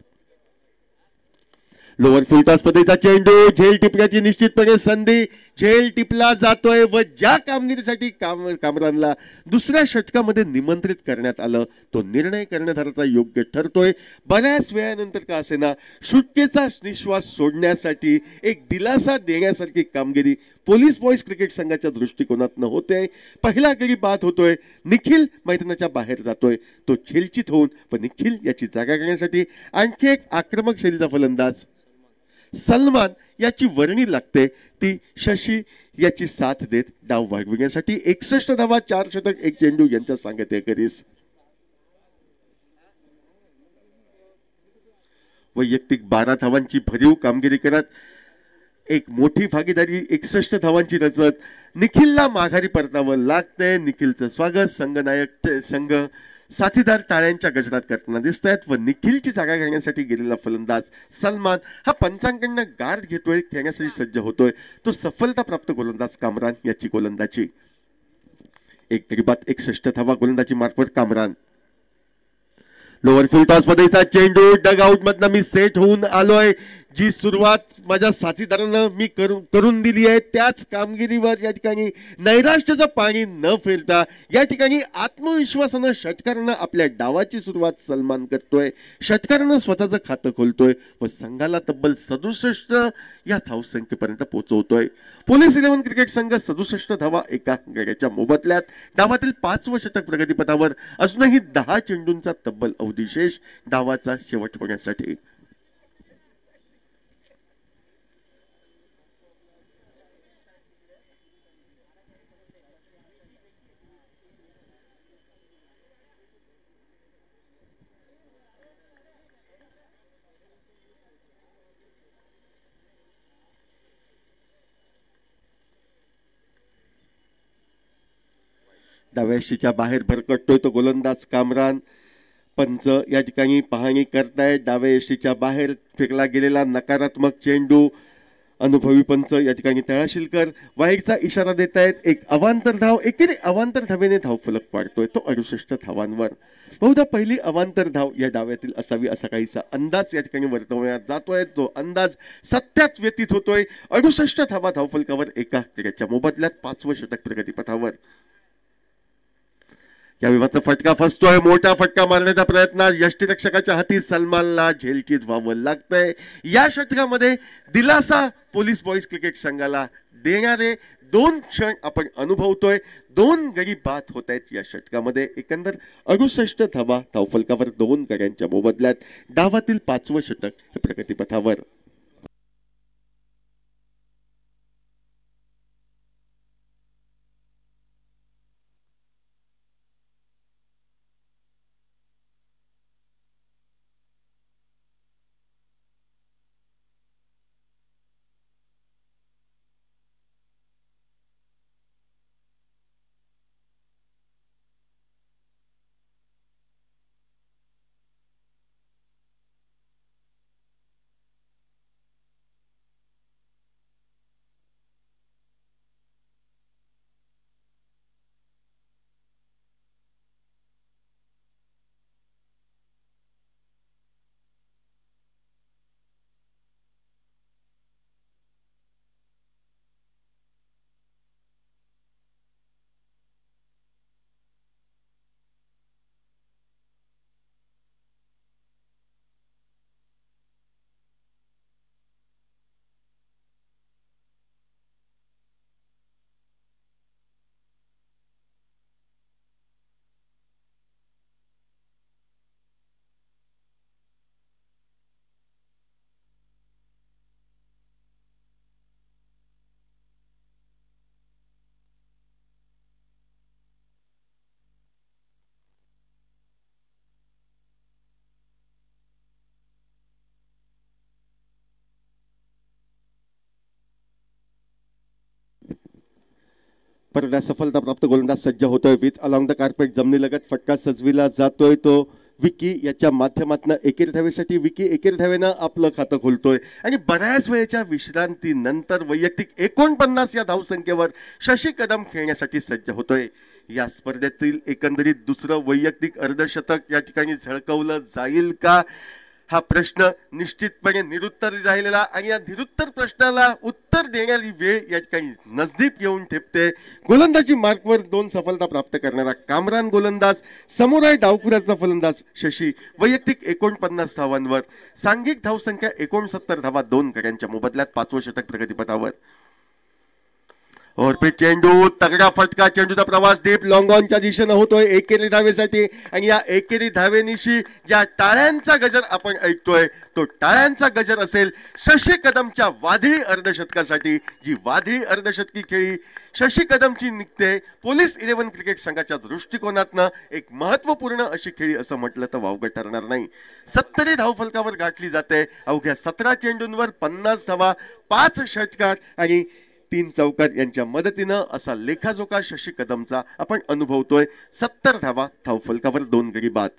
लोअर फुल टॉस पद्धतीचा चेंडू झेल टिपण्याची निश्चितपणे संधी. झेल टिपला जातोय व ज्या कामगिरीसाठी कामरानला दुसऱ्या षटकामध्ये निमंत्रित करण्यात आलं तो निर्णय कर्णधाराचा योग्य ठरतोय. बऱ्याच वेळानंतर का असेना सुटकेचा निश्वास सोडण्यासाठी एक दिलासा देण्यासारखी कामगिरी पोलीस बॉईज क्रिकेट संघाच्या दृष्टिकोनातून होते. पहिला गडी बाद होतोय. निखिल मैदानाच्या बाहेर जातोय. तो झेलचित होऊन व निखिल याची जागा घेण्यासाठी आणखी एक आक्रमक शैलीचा फलंदाज सलमान याची वर्णी लागते. ती शशी याची साथ देत डाव वाढविण्यासाठी 61 धावा 4 षटक 1 चेंडू यांच्या सांगते करीस. वैयक्तिक 12 धावांची भरीव कामगिरी करत एक मोठी भागीदारी 61 धावांची रचत निखिलला माघारी परतावं लागते. निखिलचं स्वागत संघ साथीदार टाळ्यांच्या गजरात करताना दिसत आहेत व निखिलची जागा घेण्यासाठी गेलेला फलंदाज सलमान हा पंचांकडनं गार्ड घेतोय, खेळण्यासाठी सज्ज होतोय. तो सफलता प्राप्त गोलंदाज कामरान याची गोलंदाजी. एक गडी बाद 61 धावा गोलंदाजी मार्फत कामरान. लोअर फुल टॉस मध्येचा चेंडू डग आउट मधनं मी सेट होऊन आलोय. जी सुरुवात माझ्या साथीदारांना मी करून दिली आहे त्याच कामगिरीवर या ठिकाणी नैराश्याचं पाणी न फेरता या ठिकाणी आत्मविश्वासानं षटकारानं आपल्या डावाची सुरुवात सलमान करतोय. षटकारानं स्वतःचं खातं खोलतोय व संघाला तब्बल 67 या धावसंख्येपर्यंत पोहोचवतोय. पोलीस 11 क्रिकेट संघ 67 धावा एका गड्याच्या मोबदल्यात. डावातील 5वं षटक प्रगतीपथावर अजूनही 10 चेंडूंचा तब्बल अवधिशेष डावाचा शेवट होण्यासाठी. डाव्याशीच्या बाहेर भरकटतोय तो गोलंदाज कामरान. पंच या ठिकाणी पाहणी करतायत. डाव्या यष्टीच्या बाहेर फेकला गेलेला नकारात्मक चेंडू. अनुभवी पंच या ठिकाणी तळाशिलकर वाईटचा इशारा देत आहेत. एक अवांतर धाव एकेरी अवांतर धावेने धावफलक पाडतोय तो 68 धावांवर. बहुधा पहिली अवांतर धाव या डाव्यातील असावी असा काहीसा अंदाज या ठिकाणी वर्तवण्यात जातोय. तो अंदाज सत्यात व्यतीत होतोय. 68 धावा धावफलकावर एका गड्याच्या मोबदल्यात 5वं षटक प्रगतीपथावर. या विभागाचा फटका फसतोय. मोठा फटका मारण्याचा प्रयत्न यष्टीरक्षकाच्या हाती सलमानला झेलचीत व्हावं लागतंय. या षटकामध्ये दिलासा पोलीस बॉईज क्रिकेट संघाला देणारे 2 क्षण आपण अनुभवतोय. 2 गडी बाद होत आहेत या षटकामध्ये. एकंदर 68 धावा धावफलकावर 2 गड्यांच्या मोबदल्यात. डावातील 5वं षटक हे प्रगतीपथावर. परदा सफलता प्राप्त गोलंदाज सज्ज होतोय. विथ अलॉंग द कार्पेट जमिनीलगत फटका सजविला जातोय. तो विकी याच्या माध्यमातून एकेरी धावेसाठी विकी एकेरी धावेनं आपलं खातं खोलतोय. आणि बऱ्याच वेळेच्या विश्रांतीनंतर वैयक्तिक 49 या धावसंख्येवर शशी कदम खेळण्यासाठी सज्ज होतोय. या स्पर्धेतील एकंदरीत दुसरं वैयक्तिक अर्धशतक या ठिकाणी झळकवलं जाईल का हा प्रश्न निश्चितपणे निरुत्तर राहिलेला. आणि या निरुत्तर प्रश्नाला उत्तर देणारी वेळ या ठिकाणी नजदीक येऊन ठेपते. गोलंदाजी मार्कवर 2 सफलता प्राप्त करणारा कामरान गोलंदाज. समोर आहे डावखुऱ्याचा फलंदाज शशी. वैयक्तिक 49 धावांवर. सांघिक धावसंख्या 69 धावा 2 गड्यांच्या मोबदल्यात. 5वं षटक प्रगतीपथावर. ओव्हरपिच चेंडू तगडा फटका. चेंडूचा प्रवास डीप लॉंग ऑनच्या दिशेनं होतोय एकेरी धावेसाठी. आणि या एकेरी धावेनिशी ज्या टाळ्यांचा गजर आपण ऐकतोय तो टाळ्यांचा गजर असेल शशी कदमच्या वादळी अर्धशतकासाठी. जी वादळी अर्धशतकी खेळी शशी कदमची निघते पोलीस 11 क्रिकेट संघाच्या दृष्टिकोनातनं एक महत्वपूर्ण अशी खेळी असं म्हटलं तर वावगं ठरणार नाही. 70 धावफलकावर गाठली जाते. अवघ्या 17 चेंडूंवर 50 धावा 5 षटकार आणि 3 चौकार यांच्या मदतीनं असा लेखाजोखा शशी कदमचा आपण अनुभवतोय. 70 धावा धावफलकावर 2 गडी बाद.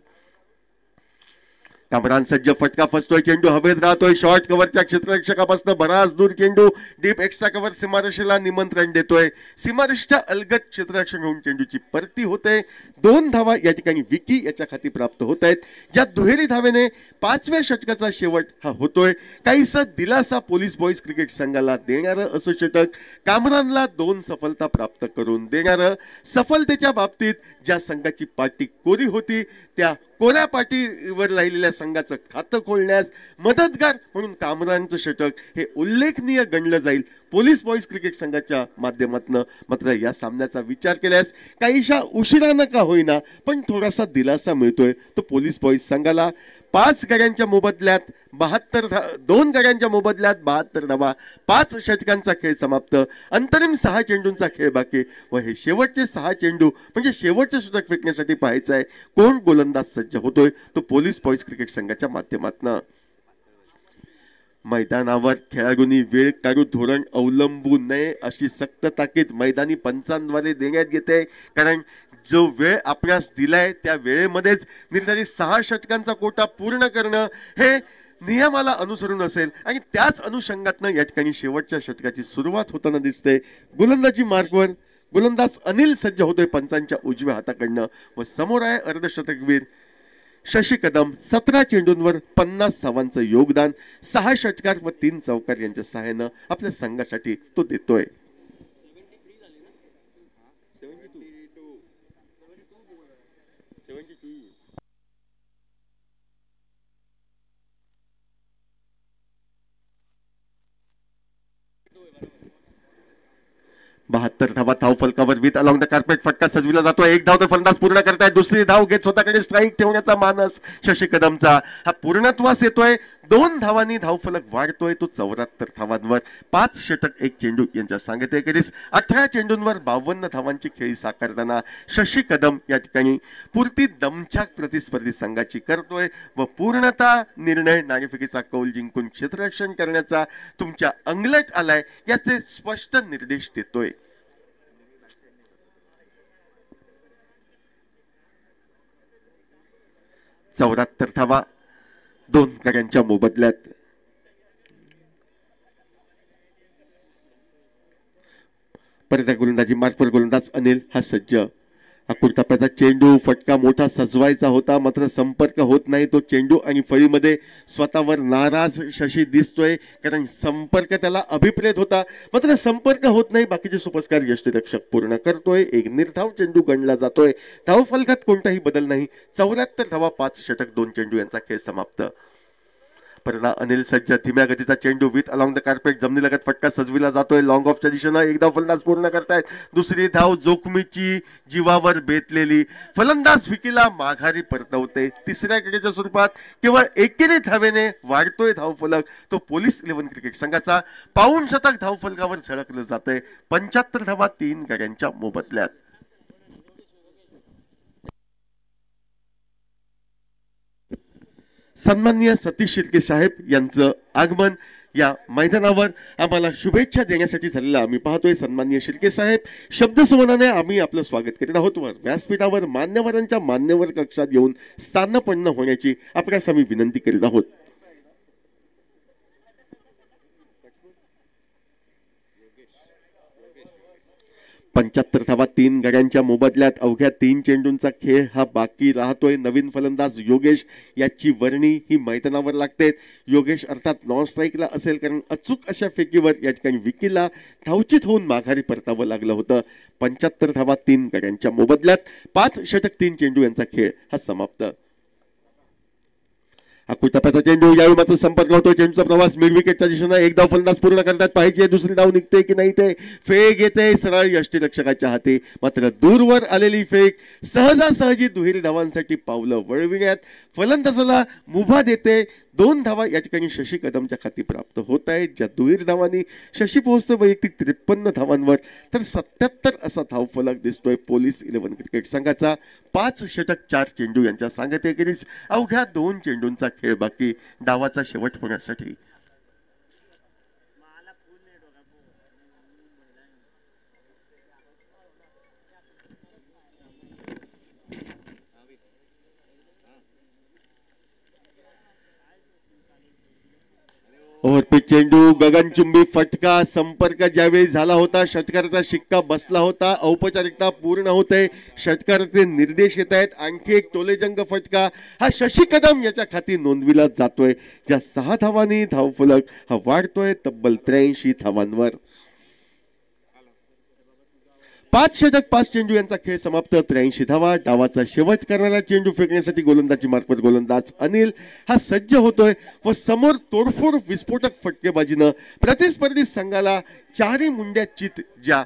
कामरान सज्ज, फटका फसतोय, चेंडू हवेत राहतोय, शॉर्ट कव्हरच्या क्षेत्ररक्षकापासून बराच दूर चेंडू डीप एक्स्ट्रा कव्हर सीमारेषेला निमंत्रण देतोय. सीमारेषेच्या अलगद क्षेत्ररक्षक होऊन चेंडूची परती होते. 2 धावा या ठिकाणी विकी याच्या खाती प्राप्त होत आहेत, ज्या दुहेरी धावेने 5व्या षटकाचा शेवट हा होतोय. काहीसा दिलासा पोलीस बॉईज क्रिकेट संघाला देणारं असं षटक, कामरानला 2 सफलता प्राप्त करून देणारं. सफलतेच्या बाबतीत ज्या संघाची पाठी कोरी होती त्या कोऱ्या पाठीवर राहिलेल्या संघाचं खातं खोलण्यास मदतगार म्हणून कामरानचं षटक हे उल्लेखनीय गणलं जाईल पोलीस बॉईज क्रिकेट संघाच्या माध्यमातून. मात्र या सामन्याचा विचार केल्यास काहीशा उशिरानं का होईना पण थोडासा दिलासा मिळतोय तो पोलीस बॉईज संघाला. 5 गड्यांच्या मोबदल्यात 2 गड्यांच्या मोबदल्यात 72 धावा, 5 षटकांचा खेळ समाप्त. अंतरिम 6 चेंडूंचा खेळ बाकी व हे शेवटचे 6 चेंडू म्हणजे शेवटचे षटक फेकण्यासाठी पाहायचं आहे कोण गोलंदाज सज्ज होतोय तो पोलीस बॉईज क्रिकेट संघाच्या माध्यमातून. मैदानावर खेळाडूंनी वेळ काढू धोरण अवलंबू नये अशी सक्त ताकीद मैदानी पंचांद्वारे देण्यात येते. कारण जो वेळ आपल्यास दिलाय त्या वेळेमध्येच निर्धारित 6 षटकांचा कोटा पूर्ण करणं हे नियमाला अनुसरून असेल आणि त्याच अनुषंगातनं या ठिकाणी शेवटच्या षटकाची सुरुवात होताना दिसते. गोलंदाजी मार्गवर गोलंदाज अनिल सज्ज होतोय पंचांच्या उजव्या हाताकडनं व समोर आहे अर्धशतकवीर शशी कदम. 17 चेंडूंवर 50 धावांचं योगदान, 6 षटकार व 3 चौकार यांच्या सहाय्यानं आपल्या संघासाठी तो देतोय. बहात्तर धावा धावफलकावर विथ अलॉंग द कार्पेट फटका सजविला जातोय. 1 धाव तर फलंदाज पूर्ण करताय, दुसरी धाव घेत स्वतःकडे स्ट्राईक ठेवण्याचा मानस शशी कदमचा हा पूर्णत्वास येतोय. 2 धावांनी धावफलक वाढतोय तो 74 धावांवर. 5 षटक 1 चेंडू यांच्या सांगतेखेरीज 18 चेंडूंवर 52 धावांची खेळी साकारताना शशी कदम या ठिकाणी पुरती दमछाक प्रतिस्पर्धी संघाची करतोय व पूर्णतः निर्णय नाणेफेकीचा कौल जिंकून क्षेत्ररक्षण करण्याचा तुमच्या अंगलट आलाय याचे स्पष्ट निर्देश देतोय. चौऱ्याहत्तर धावा 2 गड्यांच्या मोबदल्यात. परत गोलंदाजी मार्कवर गोलंदाज अनिल हा सज्ज. टप्प्याचा चेंडू फटका मोठा सजवायचा होता मात्र संपर्क होत नाही. तो चेंडू आणि फळीमध्ये स्वतःवर नाराज शशी दिसतोय कारण संपर्क त्याला अभिप्रेत होता मात्र संपर्क होत नाही. बाकीचे सुपरस्टार यष्टीरक्षक पूर्ण करतोय. एक निर्धाव चेंडू गणला जातोय. धावफलकात कोणताही बदल नाही. 74 धावा 5 षटक 2 चेंडू यांचा खेळ समाप्त. परला अनिल सज्ज धीम्या गतीचा चेंडू विथ अलॉंग द कार्पेट जमिनीलगत फटका सजविला जातोय. लॉंग ऑफच्या दिशेनं 1 धाव फलंदाज पूर्ण करतायत. दुसरी धाव जोखमीची जीवावर बेतलेली फलंदाज विकीला माघारी परतवते. तिसऱ्या क्रिकेटच्या स्वरूपात केवळ एकेरी धावेने वाढतोय धावफलक तो पोलीस 11 क्रिकेट संघाचा. पाऊण शतक धावफलकावर झळकलं जातंय. 75 धावा 3 गड्यांच्या मोबदल्यात. सन्माननीय सतीश शिर्के साहेब यांचं आगमन या मैदानावर आम्हाला शुभेच्छा देण्यासाठी झालेलं आम्ही पाहतोय. सन्माननीय शिर्के साहेब शब्दसुमनाने आम्ही आपलं स्वागत करीत आहोत. व्यासपीठावर मान्यवरांच्या मान्यवर कक्षात येऊन स्थानपन्न होण्याची आपल्यास आम्ही विनंती करीत आहोत. 75 धावा 3 गड्यांच्या मोबदल्यात. अवघ्या 3 चेंडूंचा खेळ हा बाकी राहतोय. नवीन फलंदाज योगेश याची वर्णी ही मैदानावर लागते. योगेश अर्थात नॉन स्ट्राईकला असेल कारण अचूक अशा फेकीवर या ठिकाणी विकीला धावचित होऊन माघारी परतावं लागलं होतं. 75 धावा 3 गड्यांच्या मोबदल्यात 5 षटक 3 चेंडू यांचा खेळ हा समाप्त. टप्प्याचा चेंडू यावेळी मात्र संपर्क होतो. चेंडूचा प्रवास मिड विकेटच्या दिशेनं 1 धाव फलंदाज पूर्ण करतात. पाहिजे दुसरी धाव निघते की नाही ते फेक येते सरळ यष्टीरक्षकाच्या हाती. मात्र दूरवर आलेली फेक सहजासहजी दुहेरी धावांसाठी पावलं वळविण्यात फलंदाजाला मुभा देते. 2 धावा या ठिकाणी शशी कदमच्या खाती प्राप्त होत आहेत. ज्या दुहेरी धावांनी शशी पोहोचतो वैयक्तिक 53 धावांवर तर 77 असा धावफलक दिसतोय पोलीस 11 क्रिकेट संघाचा. 5 षटक 4 चेंडू यांच्या सांगतेखेरीज अवघ्या 2 चेंडूंचा खेळ बाकी डावाचा शेवट होण्यासाठी. ओव्हरपिच चेंडू, गगनचुंबी फटका, संपर्क ज्यावेळी झाला होता षटकाराचा शिक्का बसला होता. औपचारिकता पूर्ण होते, षटकाराचे निर्देश येत आहेत. आणखी एक टोलेजंग फटका हा शशी कदम याच्या खाती नोंदविला जातोय. ज्या 6 धावांनी धावफलक हा वाढतोय तब्बल 83 धावांवर. 5 षटक 5 चेंडू यांचा खेळ समाप्त. 83 धावा. डावाचा शेवट करणारा चेंडू फेकण्यासाठी गोलंदाजी मार्फत गोलंदाज अनिल हा सज्ज होतोय व समोर तोडफोड विस्फोटक फटकेबाजीनं प्रतिस्पर्धी संघाला 4 मुंड्या चित ज्या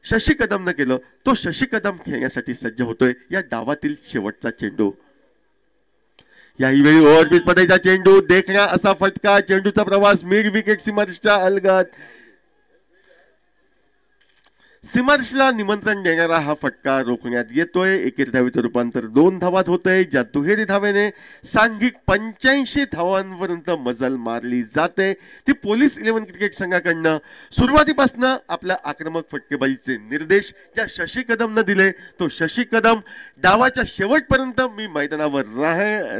शशी कदमनं केलं तो शशी कदम खेळण्यासाठी सज्ज होतोय. या डावातील शेवटचा चेंडू. याही वेळी ओव्हरपिच पदाचा चेंडू, देखण्या असा फटका, चेंडूचा प्रवास मिड विकेट सीमारेषच्या अलगद. सीमारेषला निमंत्रण देणारा हा फटका रोखण्यात येतोय. एकेरी धावेचं रूपांतर 2 धावात होतंय, ज्या दुहेरी धावेने सांघिक 85 धावांपर्यंत मजल मारली जाते. ती पोलीस 11 क्रिकेट संघाकडनं सुरुवातीपासून आपल्या आक्रमक फटकेबाजीचे निर्देश ज्या शशी कदमनं दिले तो शशी कदम डावाच्या शेवटपर्यंत मी मैदानावर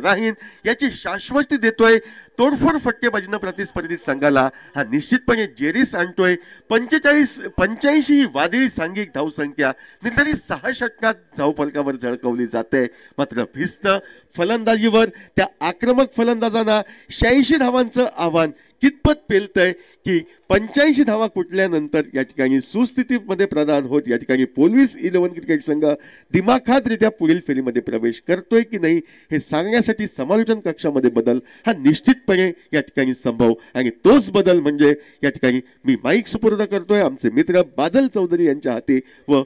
राहीन याची शाश्वती देतोय. तोडफोड फटकेबाजीनं प्रतिस्पर्धी संघाला हा निश्चितपणे जेरीस आणतोय. 85 ही वादळी सांघिक धावसंख्या निर्धारित 6 षटकात धावफलकावर झळकवली जाते. मात्र भिस्त फलंदाजीवर त्या आक्रमक फलंदाजांना 86 धावांचं आव्हान कितपत पेलतंय की 85 धावा कुठल्यानंतर या ठिकाणी सुस्थितीमध्ये प्रदान होत या ठिकाणी पोलीस 11 क्रिकेट संघ दिमाखातरित्या पुढील फेरीमध्ये प्रवेश करतोय की नाही हे सांगण्यासाठी समालोचन कक्षामध्ये बदल हा निश्चितपणे या ठिकाणी संभव. आणि तोच बदल म्हणजे या ठिकाणी मी माईक सुपूर्द करतोय आमचे मित्र बादल चौधरी यांच्या हाती व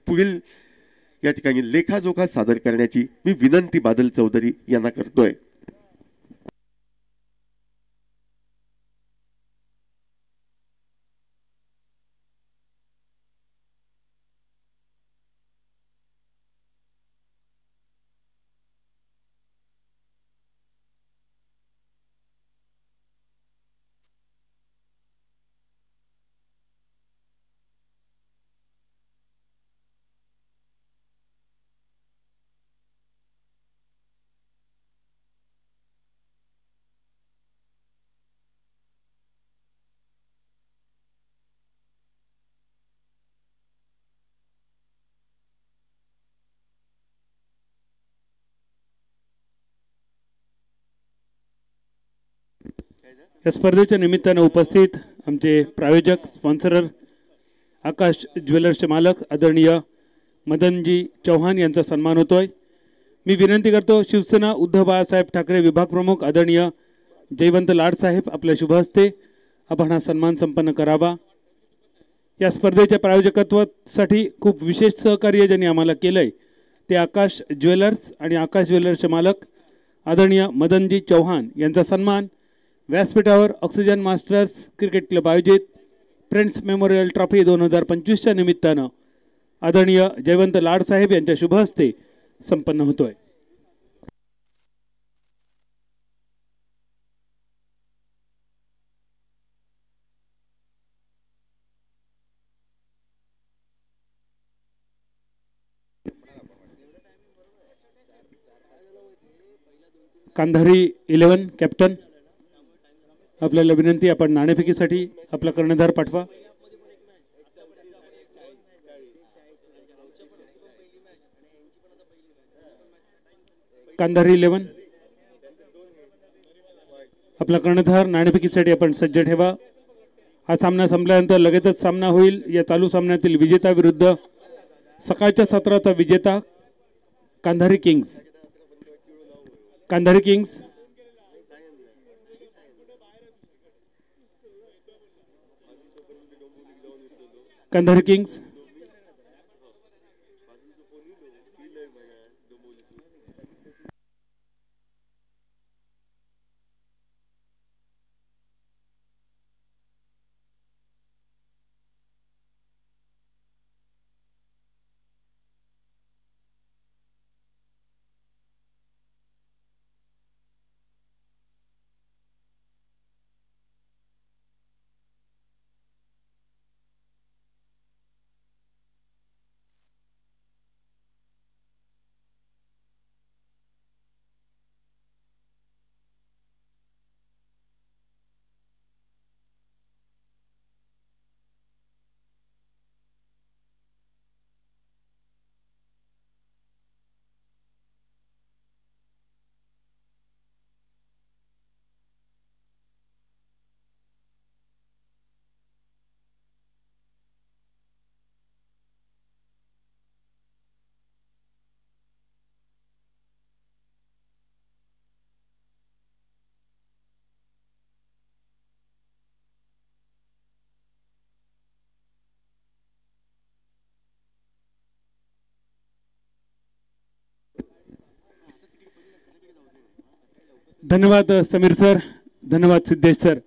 पुढील या ठिकाणी लेखाजोखा सादर करण्याची मी विनंती बादल चौधरी यांना करतोय. या स्पर्धेच्या निमित्तानं उपस्थित आमचे प्रायोजक स्पॉन्सरर आकाश ज्वेलर्सचे मालक आदरणीय मदनजी चौहान यांचा सन्मान होतोय. मी विनंती करतो शिवसेना उद्धव बाळासाहेब ठाकरे विभाग प्रमुख आदरणीय जयवंत लाड साहेब आपल्या शुभ हस्ते आपण हा सन्मान संपन्न करावा. या स्पर्धेच्या प्रायोजकत्वासाठी खूप विशेष सहकार्य ज्यांनी आम्हाला केलंय ते आकाश ज्वेलर्स आणि आकाश ज्वेलर्सचे मालक आदरणीय मदनजी चौहान यांचा सन्मान व्यासपीठावर ऑक्सिजन मास्टर्स क्रिकेट क्लब आयोजित फ्रेंड्स मेमोरियल ट्रॉफी 2025च्या निमित्तानं आदरणीय जयवंत लाड साहेब यांच्या शुभ हस्ते संपन्न होतोय. कांधारी 11 कॅप्टन आपल्याला विनंती आपण नाणेफेकीसाठी आपला कर्णधार पाठवा. कांधारी 11 आपला कर्णधार नाणेफेकीसाठी आपण सज्ज ठेवा. हा सामना संपल्यानंतर लगेचच सामना होईल. या चालू सामन्यातील विजेता विरुद्ध सकाळच्या सत्राचा विजेता कांधारी किंग्स. कांधारी किंग्स कांधारी किंग्स धन्यवाद समीर सर, धन्यवाद सिद्धेश सर.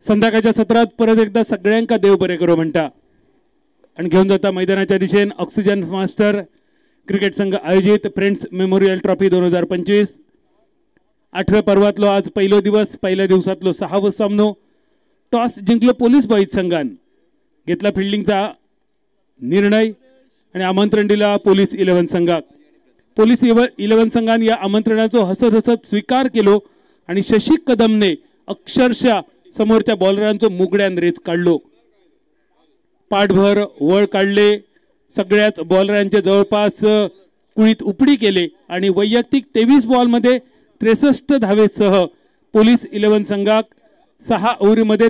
संध्याकाळच्या सत्रात परत एकदा सगळ्यांका देव बरे करो म्हणता आणि घेऊन जाता मैदानाच्या दिशेन ऑक्सिजन मास्टर क्रिकेट संघ आयोजित फ्रेंड्स मेमोरियल ट्रॉफी 2025. 8व्या पर्वातलो आज पहिलो दिवस, पहिल्या दिवसातलो 6वा सामनो. टॉस जिंकलो पोलीस बॉईज संघान, घेतला फिल्डिंगचा निर्णय आणि आमंत्रण दिला पोलीस 11 संघाक. पोलीस 11 संघान या आमंत्रणाचा हसत हसत स्वीकार केलो आणि शशी कदमने अक्षरशः समोरच्या बॉलरांचो मुगड्यान रेच काढलो. पाठभर वळ काढले, सगळ्याच बॉलरांचे जवळपास कुळीत उपडी केले आणि वैयक्तिक 23 बॉलमध्ये 63 धावेसह पोलीस 11 संघाक 6 ओव्हरीमध्ये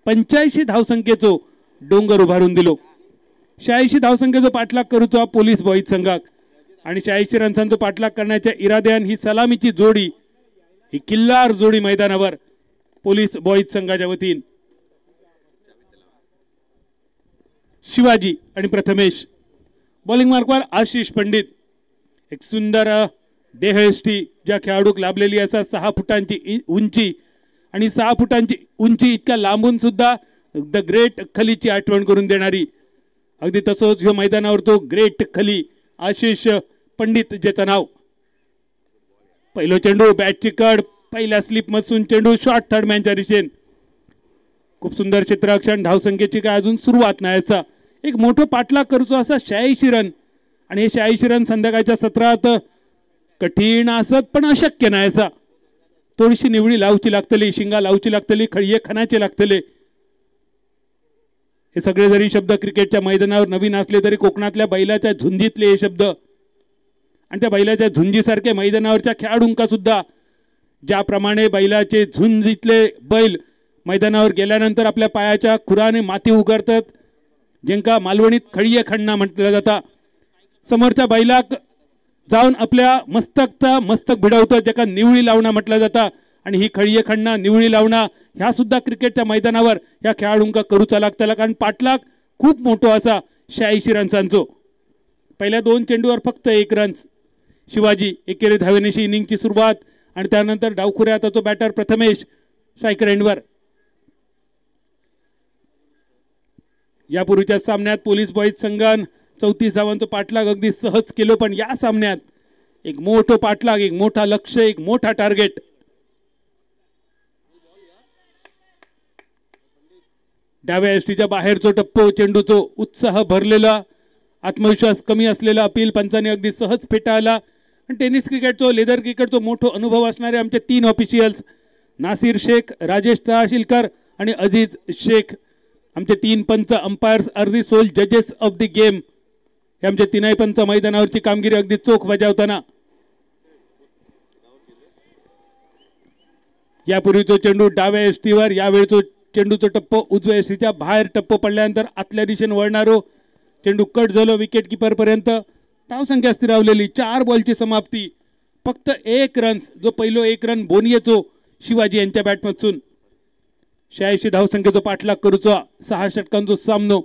85 धावसंख्येचो डोंगर उभारून दिलो. 86 धावसंख्येचो पाठलाग करूचो पोलीस बॉईज संघाक आणि 86 रन्सांचो पाठलाग करण्याच्या इराद्यान ही सलामीची जोडी, ही किल्लार जोडी मैदानावर पोलीस बॉईज संघाच्या वतीन. शिवाजी आणि प्रथमेश बॉलिंग मार्कवर आशिष पंडित. एक सुंदर देहयष्टी ज्या खेळाडूक लाभलेली असा 6 फुटांची उंची आणि 6 फुटांची उंची इतक्या लांबून सुद्धा द ग्रेट खलीची आठवण करून देणारी. अगदी तसोच ह्यो मैदानावर तो ग्रेट खली आशिष पंडित ज्याचं नाव. पहिलो चेंडू बॅटची कड, पहिल्या स्लिप मधून चेंडू शॉर्ट थर्ड मॅनच्या दिशेन. खूप सुंदर क्षेत्ररक्षण, धावसंख्येची काय अजून सुरुवात नाही असा एक मोठं पाठलाग करूचो असा 86 रन आणि हे 86 रन संध्याकाळच्या सत्रात कठीण असत पण अशक्य नाही असा. थोडीशी निवडी लावची लागतली, शिंगा लावची लागतली, खळये खणाचे लागतले. हे सगळे जरी शब्द क्रिकेटच्या मैदानावर नवीन असले तरी कोकणातल्या बैलाच्या झुंजीतले हे शब्द आणि त्या बैलाच्या झुंजीसारखे मैदानावरच्या खेळाडूंका सुद्धा ज्याप्रमाणे बैलाचे झुंजीतले बैल मैदानावर गेल्यानंतर आपल्या पायाच्या खुराने माती उघडतात, ज्यांका मालवणीत खळये खणना म्हटलं जातं. समोरच्या बैलाक जाऊन आपल्या मस्तकचा मस्तक भिडवतं, ज्याका निवळी लावणं म्हटलं जातं. आणि ही खळये खणना, निवळी लावणं ह्या सुद्धा क्रिकेटच्या मैदानावर ह्या खेळाडूंका करूचा लागतला, कारण पाठलाग खूप मोठो असा 86 रन्सांचो. पहिल्या 2 चेंडूवर फक्त 1 रन. शिवाजी एकेरी धावेनेशी इनिंगची सुरुवात आणि त्यानंतर डावखुऱ्या तो बॅटर प्रथमेश स्ट्रायकर एंडवर. यापूर्वीच्या सामन्यात पोलीस बॉईज संघान 34 धावांचा पाठलाग अगदी सहज केलो, पण या सामन्यात एक मोठं पाठलाग, एक मोठा लक्ष्य, एक मोठा टार्गेट. डाव्या यष्टीच्या बाहेरचो टप्पो, चेंडूचो उत्साह भरलेला, आत्मविश्वास कमी असलेला अपील पंचाने अगदी सहज फेटाळला. आणि टेनिस क्रिकेटचो, लेदर क्रिकेटचो मोठो अनुभव असणारे आमचे 3 ऑफिशियल्स नासिर शेख, राजेश तहसीलकर आणि अजीज शेख, आमचे 3 पंच अंपायर्स आर दी सोल जजेस ऑफ द गेम. हे आमचे 3ही पंच मैदानावरची कामगिरी अगदी चोख बजावताना. यापूर्वीचो चेंडू डाव्या यष्टीवर, यावेळीचो चेंडूचो टप्पो उजव्या यष्टीच्या बाहेर टप्पो पडल्यानंतर आतल्या दिशेने वळणारो चेंडू कट झालो विकेट किपर पर्यंत. धावसंख्या स्थिरावलेली, 4 बॉलची समाप्ती, फक्त 1 रन. जो पहिलो 1 रन बोनियेचो शिवाजी यांच्या बॅटमधून. 86 धावसंख्येचो पाठलाग करूचो 6 षटकांचो सामनो.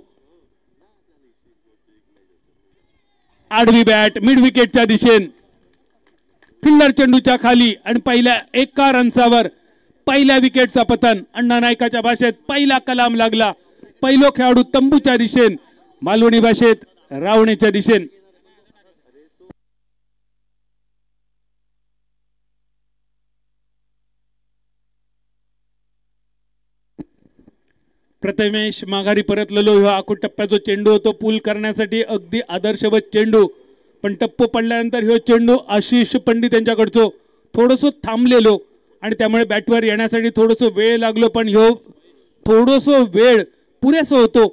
आडवी बॅट मिड विकेटच्या दिशेन, फिल्डर चेंडूच्या खाली आणि पहिल्या 1 रन्सावर पहिल्या विकेटचा पतन. अण्णा नायकाच्या भाषेत पहिला कलाम लागला. पहिलो खेळाडू तंबूच्या दिशेन, मालवणी भाषेत रावणेच्या दिशेन. प्रथमेश माघारी परतलेलो. ह्यो आखूड टप्प्याचो चेंडू होतो पूल करण्यासाठी अगदी आदर्शवत चेंडू, पण टप्पो पडल्यानंतर ह्यो चेंडू आशिष पंडित यांच्याकडचो थोडंसं थांबलेलो आणि त्यामुळे बॅटवर येण्यासाठी थोडंसं वेळ लागलो, पण ह्यो थोडंसं वेळ पुरेसो होतो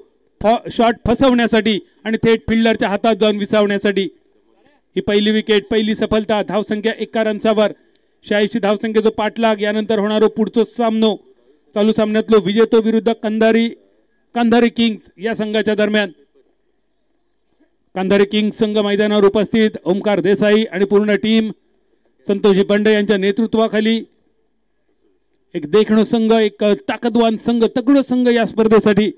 शॉट फसवण्यासाठी आणि थेट फिल्डरच्या हातात जाऊन विसावण्यासाठी. ही पहिली विकेट, पहिली सफलता. धावसंख्या 1 रन्सावर, 86 धावसंख्येचो पाठलाग. यानंतर होणारो पुढचो सामनो, चालू सामन्यातलो विजेतो विरुद्ध कांधारी किंग्स या संघाच्या दरम्यान. कांधारी किंग्स संघ मैदानावर उपस्थित ओमकार देसाई आणि पूर्ण टीम संतोषी पांडे यांच्या नेतृत्वाखाली एक देखणो संघ, एक ताकदवान संघ, तगडो संघ या स्पर्धेसाठी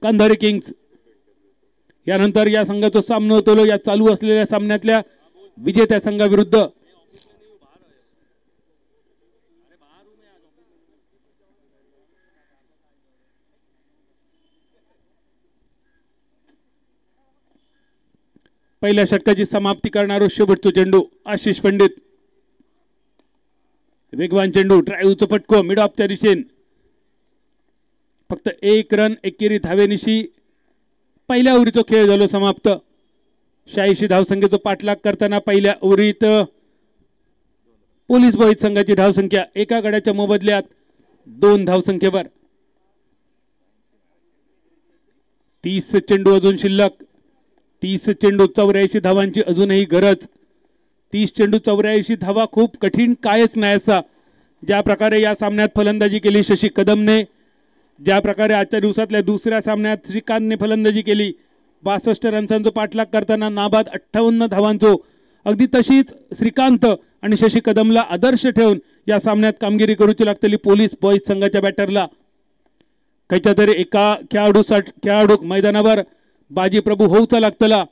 कांधारी किंग्स. यानंतर या संघाचा सामना होतो या चालू असलेल्या सामन्यातल्या विजेत्या संघाविरुद्ध. पहिल्या षटकाची समाप्ती करणारो शेवटचो चेंडू आशिष पंडित. वेगवान चेंडू, ड्राईव्हचो फटको मिड ऑफच्या दिशेन. फक्त 1 रन एकेरी धावेनिशी पहिल्या ओव्हरीचो खेळ झालो समाप्त. 86 धावसंख्येचो पाठलाग करताना पहिल्या ओव्हरीत पोलीस बॉईज संघाची धावसंख्या एका गड्याच्या मोबदल्यात 2 धावसंख्येवर. 30 चेंडू अजून शिल्लक. 30 चेंडू 84 धावांची अजूनही गरज. 30 चेंडू 84 धावा खूप कठीण कायच नाही असा. ज्या प्रकारे या सामन्यात फलंदाजी केली शशी कदमने, ज्या प्रकारे आजच्या दिवसातल्या दुसऱ्या सामन्यात श्रीकांतने फलंदाजी केली 62 रन्सांचो पाठलाग करताना नाबाद 58 धावांचो, अगदी तशीच श्रीकांत आणि शशी कदमला आदर्श ठेवून या सामन्यात कामगिरी करूची लागतली पोलीस बॉईज संघाच्या बॅटरला. खयच्या तरी एका खेळाडूक मैदानावर बाजी प्रभू होऊचा लागतला,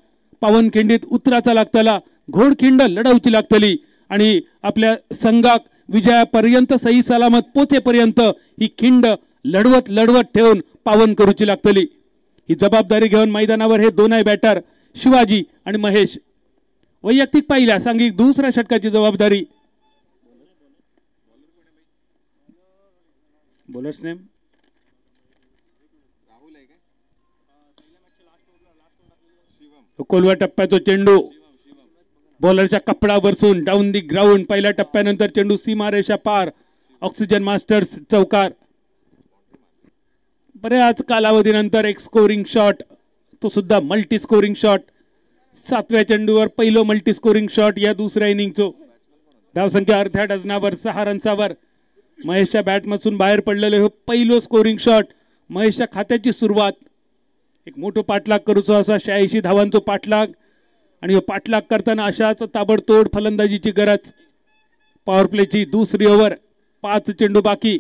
पावनखिंडीत उतराचा लागतला, घोडखिंड लढवची लागतली आणि आपल्या संघाक विजयापर्यंत सही सलामत पोचेपर्यंत ही खिंड लढवत लढवत ठेवून पावन करूची लागतली. ही जबाबदारी घेऊन मैदानावर हे दोनही बॅटर शिवाजी आणि महेश वैयक्तिक पहिल्या सांघिक दुसऱ्या षटकाची जबाबदारी. बॉलर्स नेम कोलवा टप्प्याचा चेंडू बॉलरच्या कपडा बरसून डाऊन दी ग्राउंड. पहिल्या टप्प्यानंतर चेंडू सीमारेषा पार. ऑक्सिजन मास्टर्स चौकार. बऱ्याच कालावधीनंतर एक स्कोरिंग शॉट, तो सुद्धा मल्टी स्कोरिंग शॉट. 7व्या चेंडूवर पहिलो मल्टी स्कोरिंग शॉट या दुसऱ्या इनिंगचो. धावसंख्या अर्ध्या डझनावर 6 रन्सावर. महेशच्या बॅटमधून बाहेर पडलेले हो पहिलो स्कोरिंग शॉट. महेशच्या खात्याची सुरुवात. एक मोठो पाठलाग करूचो असा 86 धावांचो पाठलाग आणि पाठलाग करताना अशाच ताबडतोड फलंदाजीची गरज. पॉवर प्लेची दुसरी ओव्हर. 5 चेंडू बाकी.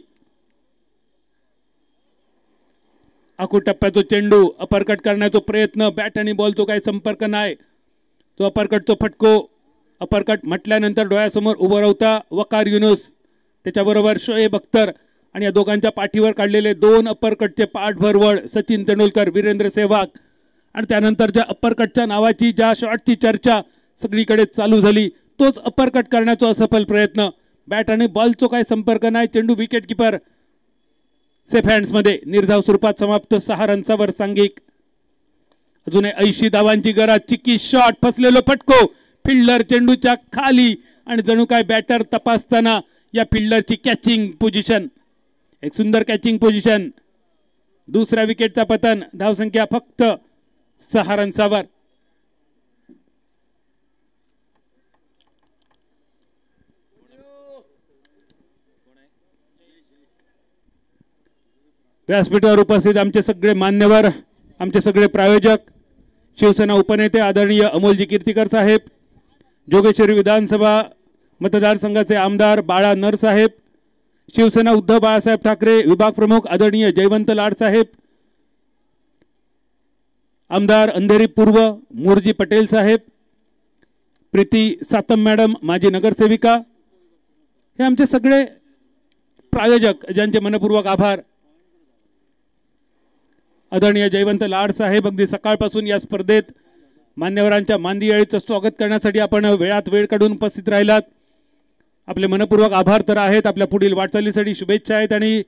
आखू टप्प्याचो चेंडू अपरकट करण्याचा प्रयत्न. बॅट आणि बॉलचो काही संपर्क नाही. तो अपरकटचो फटको. अपरकट म्हटल्यानंतर डोळ्यासमोर उभं राहता वकार युनुस, त्याच्याबरोबर शोएब अख्तर आणि या दोघांच्या पाठीवर काढलेले 2 अपरकटचे पाठभर वळ सचिन तेंडुलकर, वीरेंद्र सेहवाग. आणि त्यानंतर ज्या अपरकटच्या नावाची ज्या शॉटची चर्चा सगळीकडे चालू झाली तोच अपरकट करण्याचा असफल प्रयत्न. बॅट आणि बॉलचो काही संपर्क नाही. चेंडू विकेट किपर सेफ हँड्स मध्ये. निर्धाव स्वरूपात समाप्त. 6 रन्सावर सांघिक. अजून 80 धावांची गरज. चिक्की शॉट, फसलेलो फटको, फिल्डर चेंडूच्या खाली आणि जणू काय बॅटर तपासताना या फिल्डरची कॅचिंग पोझिशन. एक सुंदर कॅचिंग पोझिशन. दुसऱ्या विकेटचा पतन. धावसंख्या फक्त 6 रन्सावर. व्यासपीठावर उपस्थित आमचे सगळे मान्यवर, आमचे सगळे प्रायोजक, शिवसेना उपनेते आदरणीय अमोलजी कीर्तिकर साहेब, जोगेश्वरी विधानसभा मतदारसंघाचे आमदार बाळा नर साहेब, शिवसेना उद्धव बाळासाहेब ठाकरे विभाग प्रमुख आदरणीय जयवंत लाड साहेब, आमदार अंधेरी पूर्व मोरजी पटेल साहेब, प्रीती सातम मॅडम माजी नगरसेविका, हे आमचे सगळे प्रायोजक ज्यांचे मनपूर्वक आभार. आदरणीय जयवंत लाड साहेब अगदी सकाळपासून या स्पर्धेत मान्यवरांच्या मांदियाळीचं स्वागत करण्यासाठी आपण वेळात वेळ काढून उपस्थित राहिलात. आपले मनपूर्वक आभार तर आहेत. आपल्या पुढील वाटचालीसाठी शुभेच्छा आहेत. आणि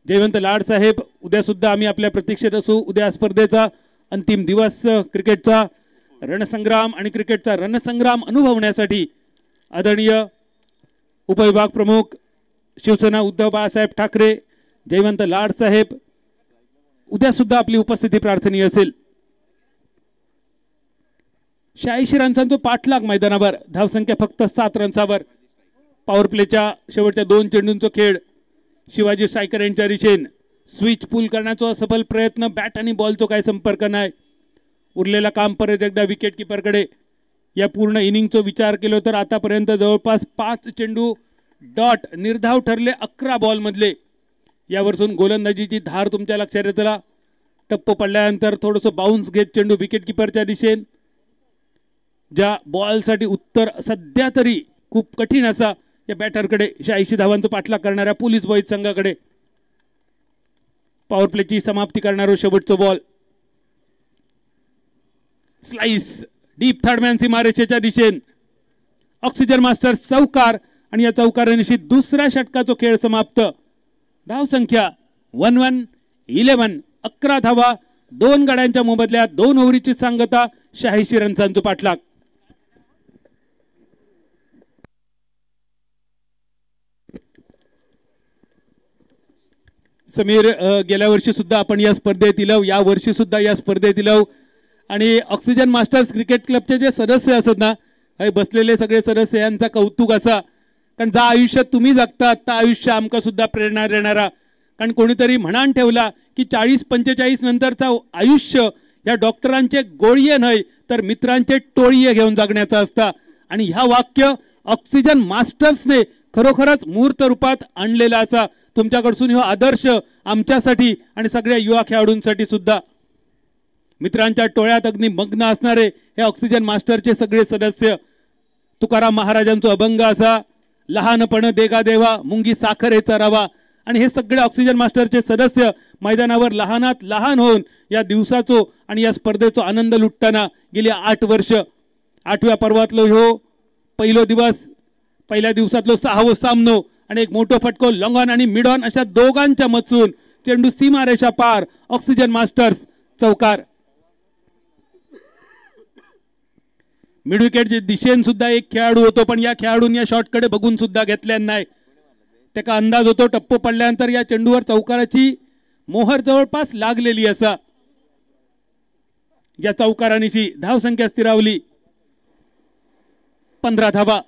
जयवंत लाड साहेब, उद्या सुद्धा आम्ही आपल्या प्रतीक्षेत असू. उद्या स्पर्धेचा अंतिम दिवस, क्रिकेटचा रणसंग्राम आणि क्रिकेटचा रणसंग्राम अनुभवण्यासाठी आदरणीय उपविभाग प्रमुख शिवसेना उद्धव बाळासाहेब ठाकरे, जयवंत लाड साहेब, उद्या सुद्धा आपली उपस्थिती प्रार्थनीय असेल. 86 रन्सांचा पाठलाग मैदानावर. धावसंख्या फक्त 7 रन्सावर. पॉवर प्लेच्या शेवटच्या 2 चेंडूंचा खेळ. शिवाजी स्ट्रायकर यांच्या दिशेन स्विच पूल करण्याचा सफल प्रयत्न. बॅट आणि बॉलचा काही संपर्क नाही. उरलेला काम परत एकदा विकेट किपरकडे. या पूर्ण इनिंगचा विचार केला तर आतापर्यंत जवळपास 5 चेंडू डॉट निर्धाव ठरले 11 बॉल मधले. यावरून गोलंदाजीची धार तुमच्या लक्षात येतला. टप्प पडल्यानंतर थोडंसं बाउन्स घेत चेंडू विकेट किपरच्या दिशेन. ज्या बॉलसाठी उत्तर सध्या तरी खूप कठीण असा या बॅटरकडे 86 धावांचा पाठलाग करणाऱ्या पोलीस बॉईज संघाकडे पॉवर प्लेची समाप्ती करणारा शेवटचा ball slice deep third man सीमारेषेच्या दिशेने ऑक्सिजन मास्टर्स चौकार आणि या चौकारानिशी दुसऱ्या षटकाचा खेळ समाप्त धाव संख्या 1-1-11 11 धावा 2 गड्यांच्या मोबदल्यात 2 ओव्हरीची सांगता 86 रन्सांचा पाठलाग समीर गेल्या वर्षी सुद्धा आपण या स्पर्धेत इलव या वर्षी सुद्धा या स्पर्धेत इलव आणि ऑक्सिजन मास्टर्स क्रिकेट क्लबचे जे सदस्य असत ना हे बसलेले सगळे सदस्य यांचा कौतुक असा कारण जा आयुष्यात तुम्ही जगता त्या आयुष्य आमका सुद्धा प्रेरणा देणारा कारण कोणीतरी म्हणान ठेवला की 40-45 नंतरचा आयुष्य या डॉक्टरांचे गोळीये नाही तर मित्रांचे टोळीये घेऊन जगण्याचा असता आणि ह्या वाक्य ऑक्सिजन मास्टर्सने खरोखरच मूर्त रूपात आणलेला असा तुमच्याकडून हा आदर्श आमच्यासाठी आणि सगळ्या युवा खेळाडूंसाठी सुद्धा मित्रांच्या टोळ्यात अगदी मग्न असणारे हे ऑक्सिजन मास्टरचे सगळे सदस्य तुकाराम महाराजांचा अभंग असा लहानपण देगा देवा मुंगी साखर हे चरावा आणि हे सगळे ऑक्सिजन मास्टरचे सदस्य मैदानावर लहानात लहान होऊन या दिवसाचो आणि या स्पर्धेचो आनंद लुटताना गेली 8 वर्ष 8व्या पर्वातलो ह्यो पहिलो दिवस पहिल्या दिवसातलो 6वो सामनो आणि एक मोठो फटको लॉंगॉन आणि मिड ऑन अशा दोघांच्या मधून चेंडू सीमारेषा पार ऑक्सिजन मास्टर्स चौकार मिड विकेटच्या दिशेने सुद्धा एक खेळाडू होतो पण या खेळाडून या शॉटकडे बघून सुद्धा घेतल्या नाही त्याचा अंदाज होतो टप्पो पडल्यानंतर या चेंडूवर चौकाराची मोहर जवळपास लागलेली असा या चौकारानिशी धाव संख्या स्थिरावली 15 धावा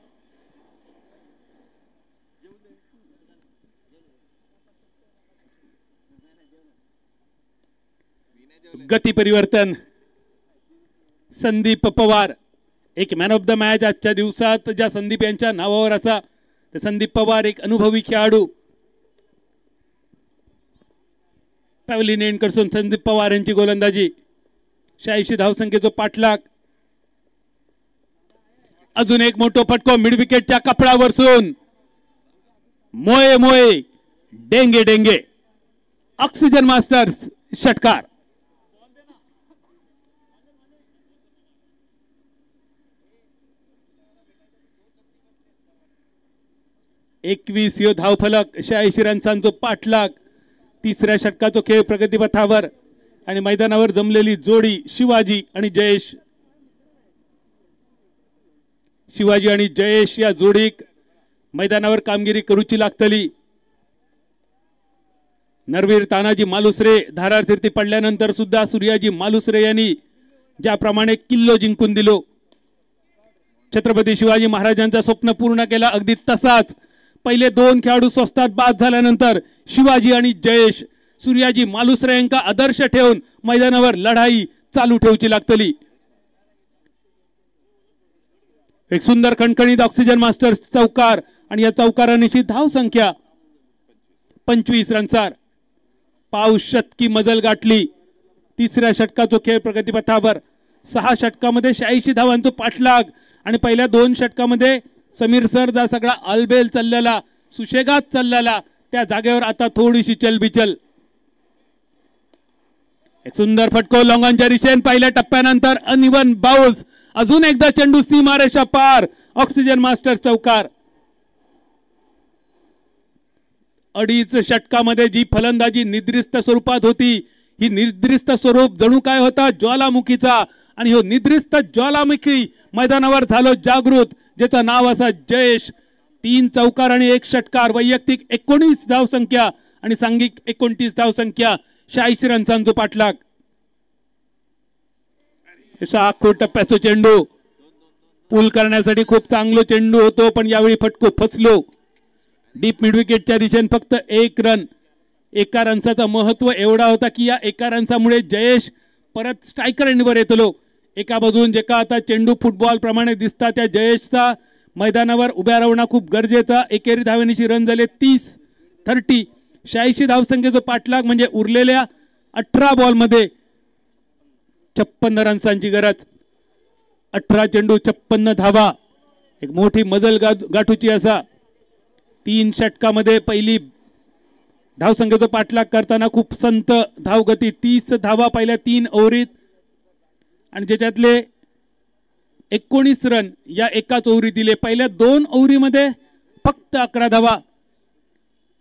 गती परिवर्तन संदीप पवार एक मॅन ऑफ द मॅच आजच्या दिवसात ज्या संदीप यांच्या नावावर असा ते संदीप पवार एक अनुभवी खेळाडू पॅव्हलिन एंड करसून संदीप पवार यांची गोलंदाजी 86 धावसंख्येचा पाठलाग अजून एक मोठो फटको मिड विकेटच्या कपडावरसून मोये मोये डेंगे डेंगे ऑक्सिजन मास्टर्स षटकार 21 यो धावफलक 86 रन्सांचो पाठलाग तिसऱ्या षटकाचो खेळ प्रगतीपथावर आणि मैदानावर जमलेली जोडी शिवाजी आणि जयेश शिवाजी आणि जयेश या जोडीक मैदानावर कामगिरी करूची लागतली नरवीर तानाजी मालुसरे धारार फिरती पडल्यानंतर सुद्धा सूर्याजी मालुसरे यांनी ज्याप्रमाणे किल्लो जिंकून दिलो छत्रपती शिवाजी महाराजांचं स्वप्न पूर्ण केला अगदी तसाच पहिले 2 खेळाडू स्वस्तात बाद झाल्यानंतर शिवाजी आणि जयेश सूर्याजी मालुसरे यांचा आदर्श ठेवून मैदानावर लढाई चालू ठेवची लागतली एक सुंदर खणखणीत ऑक्सिजन मास्टर्स चौकार आणि या चौकारानिशी धाव संख्या 25 रन्सार पाऊस शतकी मजल गाठली तिसऱ्या षटकाचो खेळ प्रगतीपथावर 6 षटकामध्ये 86 धावांचा पाठलाग आणि पहिल्या 2 षटकामध्ये समीर सर जा सगळा अलबेल चाललेला सुशेगात चाललेला त्या जागेवर आता थोडीशी चलबिचल एक सुंदर फटको लॉंगॉनच्या दिशेने पहिल्या टप्प्यानंतर अनइवन बाउन्स अजून एकदा चेंडू सीमारेषा पार ऑक्सिजन मास्टर चौकार 2.5 षटकामध्ये जी फलंदाजी निद्रिस्त स्वरूपात होती ही निद्रिस्त स्वरूप जणू काय होता ज्वालामुखीचा आणि हो निद्रिस्त ज्वालामुखी मैदानावर झालो जागृत ज्याचं नाव असा जयेश 3 चौकार आणि 1 षटकार वैयक्तिक 19 धावसंख्या आणि सांघिक 29 धावसंख्या 86 रन्सांचा पाठलाग आखो टप्प्याचा चेंडू पूल करण्यासाठी खूप चांगलो चेंडू होतो पण यावेळी फटको फसलो डीप मिड विकेटच्या दिशेने फक्त 1 रन एका रनचा महत्व एवढा होता की या एका रनसामुळे जयेश परत स्ट्रायकर एंडवर येतलो एका बाजून जे का आता चेंडू फुटबॉल प्रमाणे दिसता त्या जयेशचा मैदानावर उभ्या राहणं खूप गरजेचा एकेरी धावेनिशी रन झाले 30 86 धावसंख्येचा पाठलाग म्हणजे उरलेल्या 18 बॉलमध्ये 56 रन्सांची गरज 18 चेंडू 56 धावा एक मोठी मजल गाठूची असा 3 षटकामध्ये पहिली धावसंख्येचा पाठलाग करताना खूप संत धावगती, 30 धावा पहिल्या 3 ओव्हरीत आणि ज्याच्यातले 19 रन या एकाच ओव्हरीत दिले. पहिल्या 2 ओव्हरीमध्ये फक्त 11 धावा.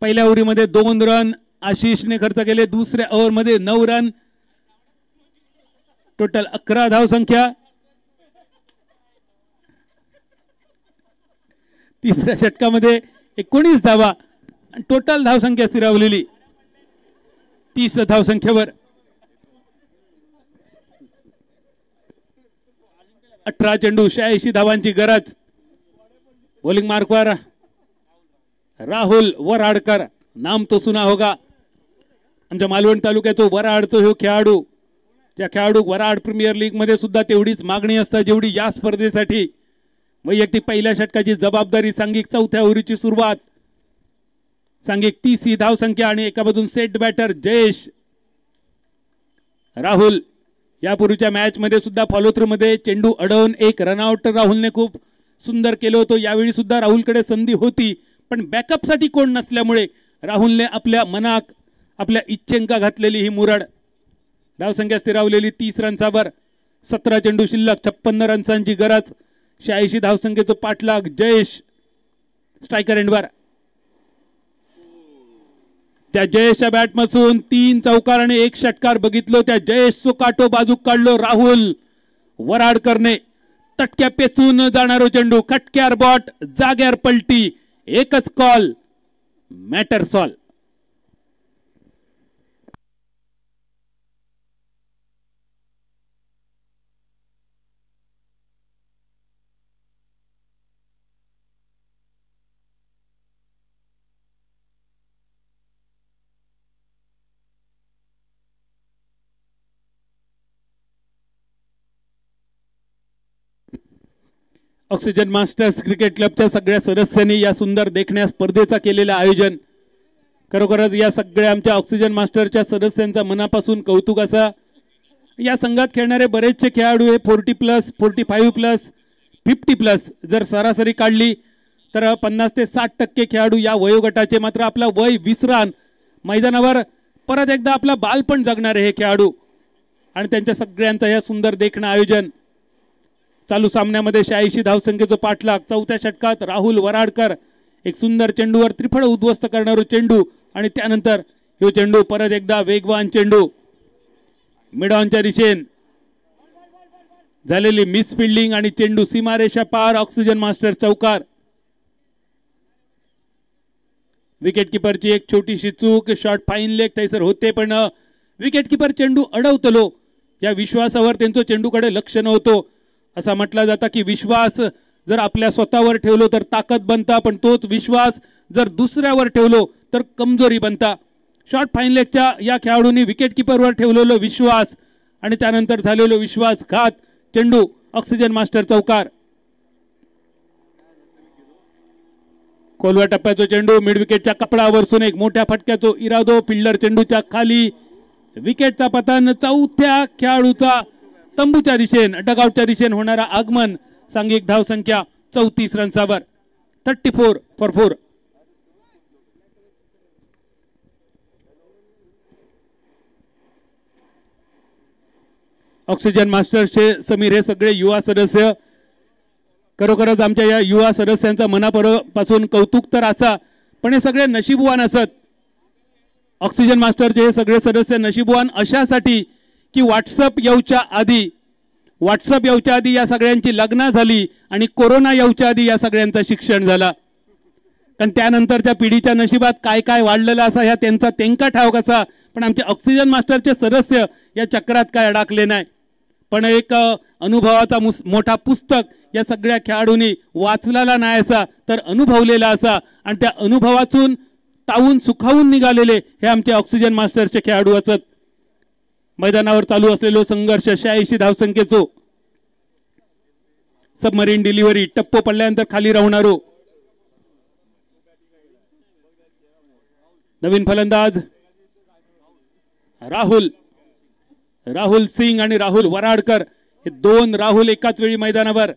पहिल्या ओव्हरीमध्ये 2 रन आशिषने खर्च केले, दुसऱ्या ओव्हरमध्ये 9 रन, टोटल 11 धावसंख्या. तिसऱ्या षटकामध्ये 19 धावा आणि टोटल धावसंख्या स्थिरावलेली 30 धावसंख्येवर. 18 चेंडू 86 धावांची गरज. बॉलिंग मार्कवर राहुल वराडकर, नाम तो सुना होगा. आमच्या मालवण तालुक्याचं वराडचं हे खेळाडू, ज्या खेळाडू वराड प्रीमियर लीग मध्ये सुद्धा तेवढीच मागणी असते जेवढी या स्पर्धेसाठी. वैयक्तिक पहिल्या षटकाची जबाबदारी. सांघिक चौथ्या ओव्हरीची सुरुवात. सांघिक 30 धावसंख्या आणि एका बाजून सेट बॅटर जयेश. राहुल यापूर्वीच्या मॅच मध्ये सुद्धा फॉलो थ्रू मध्ये चेंडू अडवून एक रनआउट राहुलने खूप सुंदर केलं होतं. यावेळी सुद्धा राहुलकडे संधी होती, पण बॅकअप साठी कोण नसल्यामुळे राहुलने आपल्या मनाक आपल्या इच्छेंका घातलेली ही मुरड. धावसंख्या स्थिरावलेली 30 रन्सावर. 17 चेंडू शिल्लक, 56 रन्सांची गरज. 86 धावसंख्येचा पाठलाग. जयेश स्ट्रायकर एंडवर. त्या जयेशच्या बॅटमधून 3 चौकार आणि 1 षटकार बघितलो. त्या जयेशचो काटो बाजूक काढलो राहुल वराडकरने. तटक्या पेचून जाणारो चेंडू, खटक्यार बॉट, जाग्यार पलटी, एकच call, matter solve. Oxygen masters cricket क्लबच्या सगळ्या सदस्यांनी या सुंदर देखण्या स्पर्धेचा केलेलं आयोजन, खरोखरच या सगळ्या आमच्या ऑक्सिजन मास्टरच्या सदस्यांचा मनापासून कौतुक असा. या संघात खेळणारे बरेचसे खेळाडू हे 40+, 45+, 50+, जर सरासरी काढली तर 50 ते 60% खेळाडू या वयोगटाचे. मात्र आपला वय विसरान मैदानावर परत एकदा आपला बालपण जगणारे हे खेळाडू आणि त्यांच्या सगळ्यांचा या सुंदर देखणं आयोजन. चालू सामन्यामध्ये 86 धावसंख्येचा पाठलाग. चौथ्या षटकात राहुल वराडकर एक सुंदर चेंडूवर त्रिफळ उद्ध्वस्त करणारो चेंडू आणि त्यानंतर हे चेंडू परत एकदा वेगवान चेंडू मिडॉनच्या दिशेन झालेली मिस फिल्डिंग आणि चेंडू सीमारेषा पार. ऑक्सिजन मास्टर चौकार. विकेट किपरची एक छोटीशी चूक. शॉट फाईन लेग थैसर होते, पण विकेट किपर चेंडू अडवतलो या विश्वासावर त्यांचं चेंडूकडे लक्ष नव्हतं. असा म्हटला जाता की विश्वास जर आपल्या स्वतःवर ठेवलो तर ताकद बनता, पण तोच विश्वास जर दुसऱ्यावर ठेवलो तर कमजोरी बनता. शॉट फाईन लेगच्या या खेळाडूंनी विकेट किपरवर ठेवलेलो विश्वास आणि त्यानंतर झालेलो विश्वासघात. चेंडू ऑक्सिजन मास्टर चौकार. खोलवा टप्प्याचा चेंडू मिड विकेटच्या कपडावरसून एक मोठ्या फटक्याचा इरादो. फिल्डर चेंडूच्या खाली. विकेटचा पतन. चौथ्या खेळाडूचा तंबूच्या दिशेन डगआउटच्या दिशेन होणारा आगमन. सांघिक धावसंख्या 34 रन्सावर. 34 फॉर 4. ऑक्सिजन मास्टर्सचे समीर हे सगळे युवा सदस्य, खरोखरच आमच्या या युवा सदस्यांचा मनापासून कौतुक तर असा, पण हे सगळे नशीबवान असत. ऑक्सिजन मास्टरचे हे सगळे सदस्य नशीबवान अशासाठी की व्हॉट्सअप येऊच्या आधी या सगळ्यांची लग्न झाली आणि कोरोना येऊच्या आधी या सगळ्यांचं शिक्षण झालं. कारण त्यानंतरच्या पिढीच्या नशिबात काय काय वाढलेलं असा ह्या त्यांचा तेंका ठाऊक असा, पण आमचे ऑक्सिजन मास्टरचे सदस्य या चक्रात काय अडकले नाही. पण एक अनुभवाचा मोठा पुस्तक या सगळ्या खेळाडूंनी वाचलेला नाही असा तर अनुभवलेला असा, आणि त्या अनुभवातून तावून सुखावून निघालेले हे आमचे ऑक्सिजन मास्टरचे खेळाडू असत. मैदानावर चालू असलेलो संघर्ष 86 धावसंख्येचो. Submarine delivery. टप्पो पडल्यानंतर खाली राहणारो नवीन फलंदाज राहुल सिंग आणि राहुल वराडकर हे 2 राहुल एकाच वेळी मैदानावर.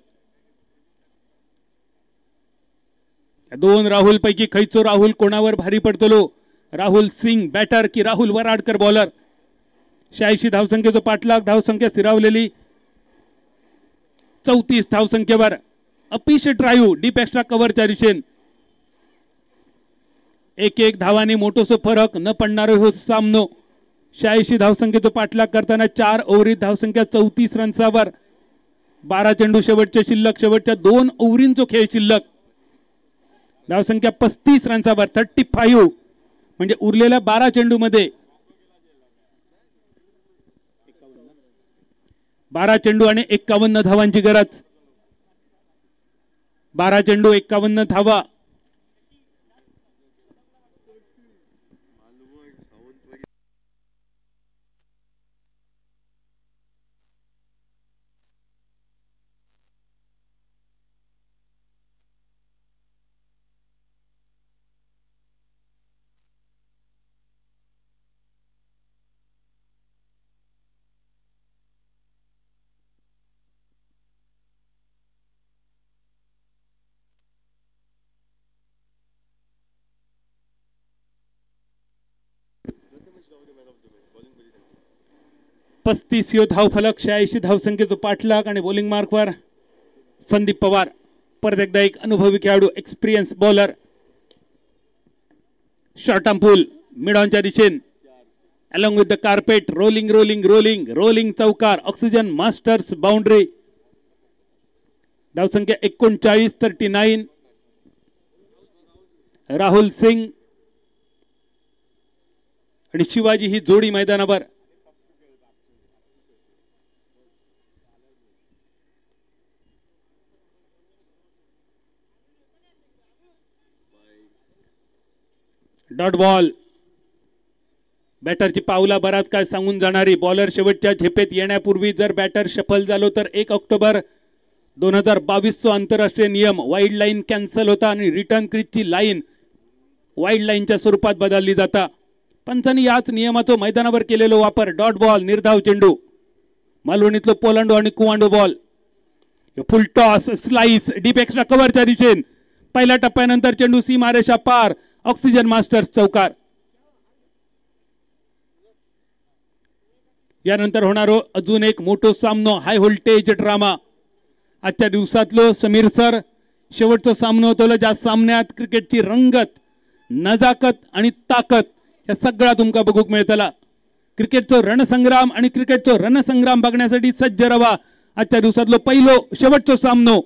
दोन राहुल पैकी खैचो राहुल कोणावर भारी पडतलो? राहुल सिंग बॅटर की राहुल वराडकर बॉलर? 86 धावसंख्येचा पाठलाग, धावसंख्या स्थिरावलेली 34 धावसंख्येवर. अपिश ड्राईव्ह डीप एक्स्ट्रा कव्हरच्या दिशेन 1-1 धावांनी मोठोसो फरक न पडणारो हो सामनो. 86 धावसंख्येचा पाठलाग करताना 4 ओव्हरीत धावसंख्या 34 रन्सावर. 12 चेंडू शेवटचे शिल्लक, शेवटच्या 2 ओव्हरींचो खेळ शिल्लक. धावसंख्या 35 रन्सावर 35, म्हणजे उरलेल्या 12 चेंडू मध्ये 12 चेंडू आणि 51 धावांची गरज. 12 चेंडू 51 धावा. पस्तीस धाव फलक, 86 धावसंख्येचा पाठलाग आणि बॉलिंग मार्कवर संदीप पवार. परत एकदा एक अनुभवी खेळाडू, experience bowler. Short arm pull mid ऑनच्या दिशेन along with the carpet. Rolling rolling rolling rolling चौकार. Oxygen masters boundary. धावसंख्या 39 39. राहुल सिंग आणि शिवाजी ही जोडी मैदानावर. Dot ball. बॅटरची पावला बराच काय सांगून जाणारी. बॉलर शेवटच्या झेपेत येण्यापूर्वी जर बॅटर सफल झालो तर 1 ऑक्टोबर 2022 आंतरराष्ट्रीय नियम वाईड लाईन कॅन्सल होता आणि रिटर्न क्रीजची लाईन वाईड लाईनच्या स्वरूपात बदलली जाता. पंचांनी याच नियमाचा मैदानावर केलेलो वापर. डॉट बॉल निर्धाव चेंडू. मालवणीतलो पोलांडो आणि कुवांडो ball. Full toss slice deep extra कव्हरच्या दिशेन. पहिल्या टप्प्यानंतर चेंडू सीमारेषा पार. ऑक्सिजन मास्टर्स चौकार. यानंतर होणारो अजून एक मोठो सामनो, हाय व्होल्टेज ड्रामा. आजच्या दिवसातलो समीर सर शेवटचा सामनो होतो ज्या सामन्यात क्रिकेटची रंगत, नजाकत आणि ताकद या सगळा तुमका बघूक मिळतला. क्रिकेटचो रणसंग्राम आणि क्रिकेटचो रणसंग्राम बघण्यासाठी सज्ज रवा. आजच्या दिवसातलो पहिलो शेवटचो सामनो.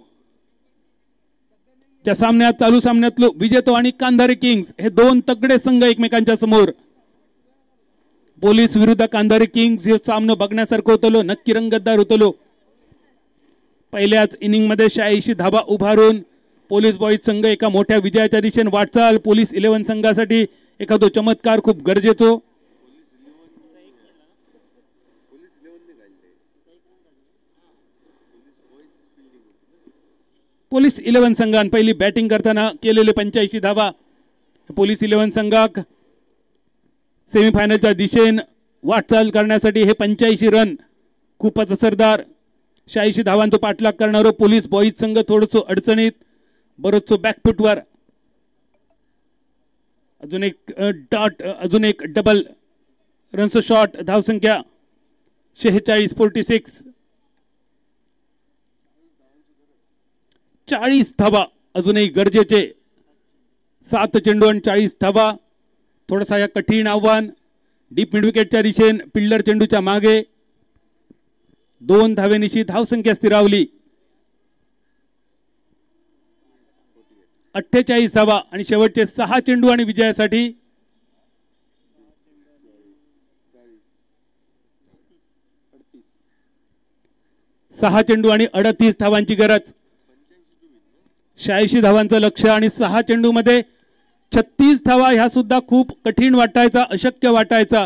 त्या सामन्यात चालू सामन्यातलो विजेतो आणि कांधारी किंग्स हे दोन तगडे संघ एकमेकांच्या समोर. पोलीस विरुद्ध कांधारी किंग्स हे सामनो बघण्यासारखं होतलो, नक्की रंगतदार होतलो. पहिल्याच इनिंग मध्ये 86 धाबा उभारून पोलीस बॉईज संघ एका मोठ्या विजयाच्या दिशेने वाटचाल. पोलीस 11 संघासाठी एखादो चमत्कार खूप गरजेचो. पोलीस 11 संघान पहिली बॅटिंग करताना केलेले 85 धावा. पोलीस 11 संघाक सेमीफायनलच्या दिशेने वाटचाल करण्यासाठी हे 85 रन खूपच असरदार. 86 धावांचा पाठलाग करणारो पोलीस बॉईज संघ थोडसो अडचणीत, बरोचसो बॅकफुटवर. अजून एक डबल रनचा शॉट. धावसंख्या 46-46. 40 धावा अजूनही गरजेचे. 7 चेंडू आणि 40 धावा. थोडासा या कठीण आव्हान. डीप मिड विकेटच्या दिशेन पिल्लर चेंडूच्या मागे 2 धावेनिशी धावसंख्या स्थिरावली. 48 धावा आणि शेवटचे 6 चेंडू आणि विजयासाठी 6 चेंडू आणि 38 धावांची गरज. 86 धावांचं लक्ष आणि 6 चेंडू मध्ये 36 धावा ह्या सुद्धा खूप कठीण वाटायचा, अशक्य वाटायचा.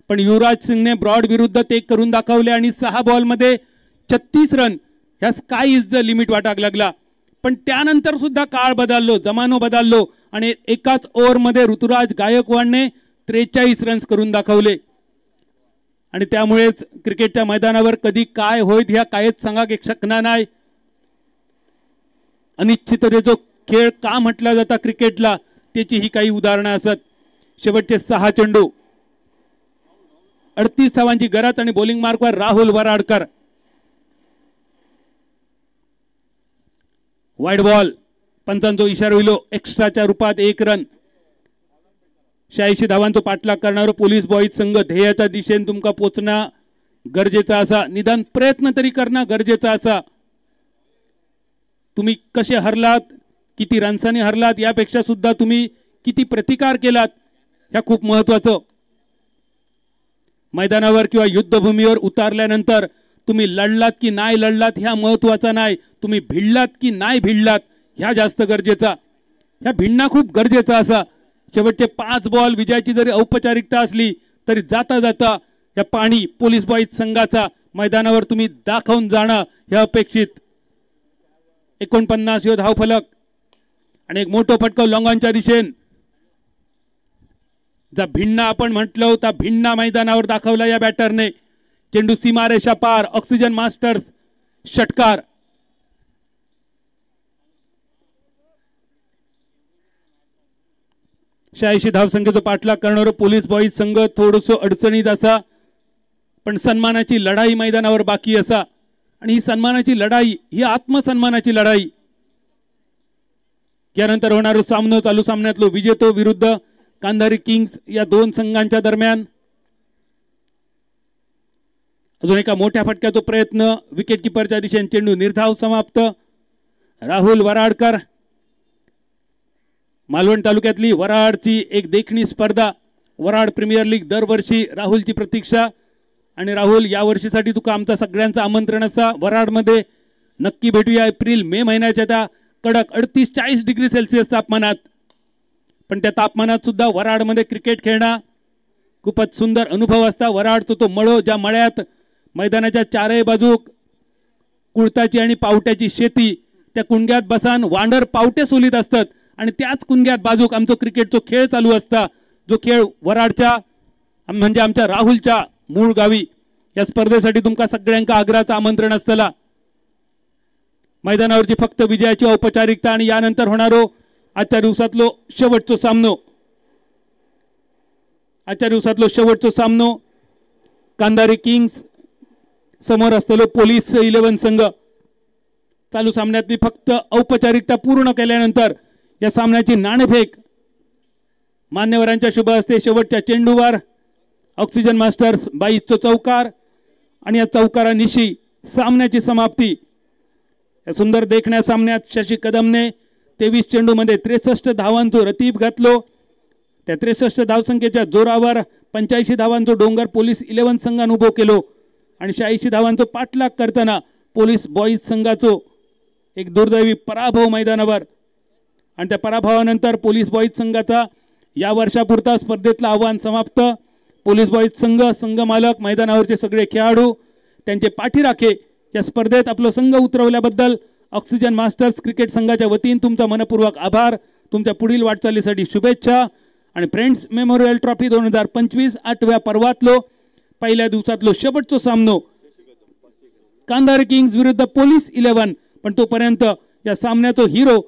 पण युवराज सिंगने ब्रॉड विरुद्ध ते करून दाखवले आणि 6 बॉल मध्ये 36 रन ह्या स्काय इज द लिमिट वाटाक लागला. पण त्यानंतर सुद्धा काळ बदललो, जमानो बदललो आणि एकाच ओव्हर मध्ये ऋतुराज गायकवाडने 43 रन्स करून दाखवले. आणि त्यामुळेच क्रिकेटच्या मैदानावर कधी काय होईल ह्या कायच सांगाक शकणार नाही. अनिश्चिततेचो खेळ का म्हटला जाता क्रिकेटला त्याची ही काही उदाहरणं असत. शेवटचे 6 चेंडू, 38 धावांची गरज आणि बॉलिंग मार्कवर राहुल वराडकर. वाईड बॉल, पंचांचो इशारा होईलो, एक्स्ट्राच्या रूपात 1 रन. 86 धावांचो पाठलाग करणारो पोलीस बॉईज संघ ध्येयाच्या दिशेने तुमका पोचणं गरजेचा असा, निदान प्रयत्न तरी करणं गरजेचा असा. तुम्ही कसे हरलात, किती रन्सांनी हरलात, यापेक्षा सुद्धा तुम्ही किती प्रतिकार केलात ह्या खूप महत्वाचं. मैदानावर किंवा युद्धभूमीवर उतारल्यानंतर तुम्ही लढलात की नाही लढलात ह्या महत्वाचा नाही, तुम्ही भिडलात की नाही भिडलात ह्या जास्त गरजेचा. ह्या भिडणं खूप गरजेचा असा. शेवटचे 5 बॉल विजयाची जरी औपचारिकता असली तरी जाता जाता या पाणी पोलीस बॉईज संघाचा मैदानावर तुम्ही दाखवून जाणं हे अपेक्षित. 49 धाव फलक आणि एक मोठं फटका लॉंगॉनच्या दिशेन. जा भिन्ना आपण म्हटलं त्या भिन्ना मैदानावर दाखवला या बॅटरने. चेंडू सीमारेषा पार, ऑक्सिजन मास्टर्स षटकार. शहाऐंशी धावसंख्येचा पाठलाग करणारा पोलीस बॉईज संघ थोडस अडचणीत असा, पण सन्मानाची लढाई मैदानावर बाकी असा. आणि ही सन्मानाची लढाई ही आत्मसन्मानाची लढाई. यानंतर होणारा सामना चालू सामन्यातलो विजेतो विरुद्ध कांधारी किंग्स या 2 संघांच्या दरम्यान. अजून एका मोठ्या फटक्याचा प्रयत्न, विकेट किपरच्या दिशेने चेंडू निर्धाव समाप्त. राहुल वराडकर. मालवण तालुक्यातली वराडची एक देखणी स्पर्धा, वराड प्रीमियर लीग दरवर्षी राहुलची प्रतीक्षा. आणि राहुल या वर्षीसाठी तुका आमचा सगळ्यांचा आमंत्रण असा. वराडमध्ये नक्की भेटूया एप्रिल मे महिन्याच्या त्या कडक 38-40 डिग्री सेल्सिअस तापमानात. पण त्या तापमानात सुद्धा वराडमध्ये क्रिकेट खेळणं खूपच सुंदर अनुभव असता. वराडचा तो मळो, ज्या मळ्यात मैदानाच्या चारही बाजूक कुळताची आणि पावट्याची शेती, त्या कुंड्यात बसान वांडर पावटे सोलीत असतात आणि त्याच कुंड्यात बाजूक आमचा क्रिकेटचा खेळ चालू असता. जो खेळ वराडच्या म्हणजे आमच्या राहुलच्या मूळ गावी. या स्पर्धेसाठी तुमका सगळ्यांका आग्रहाचं आमंत्रण असतला. मैदानावरची फक्त विजयाची औपचारिकता आणि यानंतर होणारो आजच्या दिवसातलो शेवटचो सामनो. आजच्या दिवसातलो शेवटचो सामनो कांधारी किंग्स समोर असलेलो पोलीस 11 संघ. चालू सामन्यातली फक्त औपचारिकता पूर्ण केल्यानंतर या सामन्याची नाणेफेक मान्यवरांच्या शुभ हस्ते शेवटच्या चेंडूवर ऑक्सिजन मास्टर्स 22 चौकार आणि या चौकारानिशी सामन्याची समाप्ती. या सुंदर देखण्या सामन्यात शशी कदमने 23 चेंडूमध्ये 63 धावांचो रतीब घातलो. त्या 63 धावसंख्येच्या जोरावर 85 धावांचो डोंगर पोलीस 11 संघान उभो केलो आणि 86 धावांचो पाठलाग करताना पोलीस बॉईज संघाचो एक दुर्दैवी पराभव मैदानावर. आणि त्या पराभवानंतर पोलीस बॉईज संघाचा या वर्षापुरता स्पर्धेतलं आव्हान समाप्त. पोलीस बॉईज संघ, संघ मालक, मैदानावरचे सगळे खेळाडू, त्यांचे पाठीराखे या स्पर्धेत आपला संघ उतरवल्याबद्दल ऑक्सिजन मास्टर्स क्रिकेट संघाच्या वतीने तुमचा मनपूर्वक आभार. तुमच्या पुढील वाटचालीसाठी शुभेच्छा. आणि फ्रेंड्स मेमोरियल ट्रॉफी 2025 8व्या पर्वातलो पहिल्या दिवसातलो शेवटचो सामनो कांधारी किंग्स विरुद्ध पोलीस 11. पण तोपर्यंत या सामन्याचा हिरो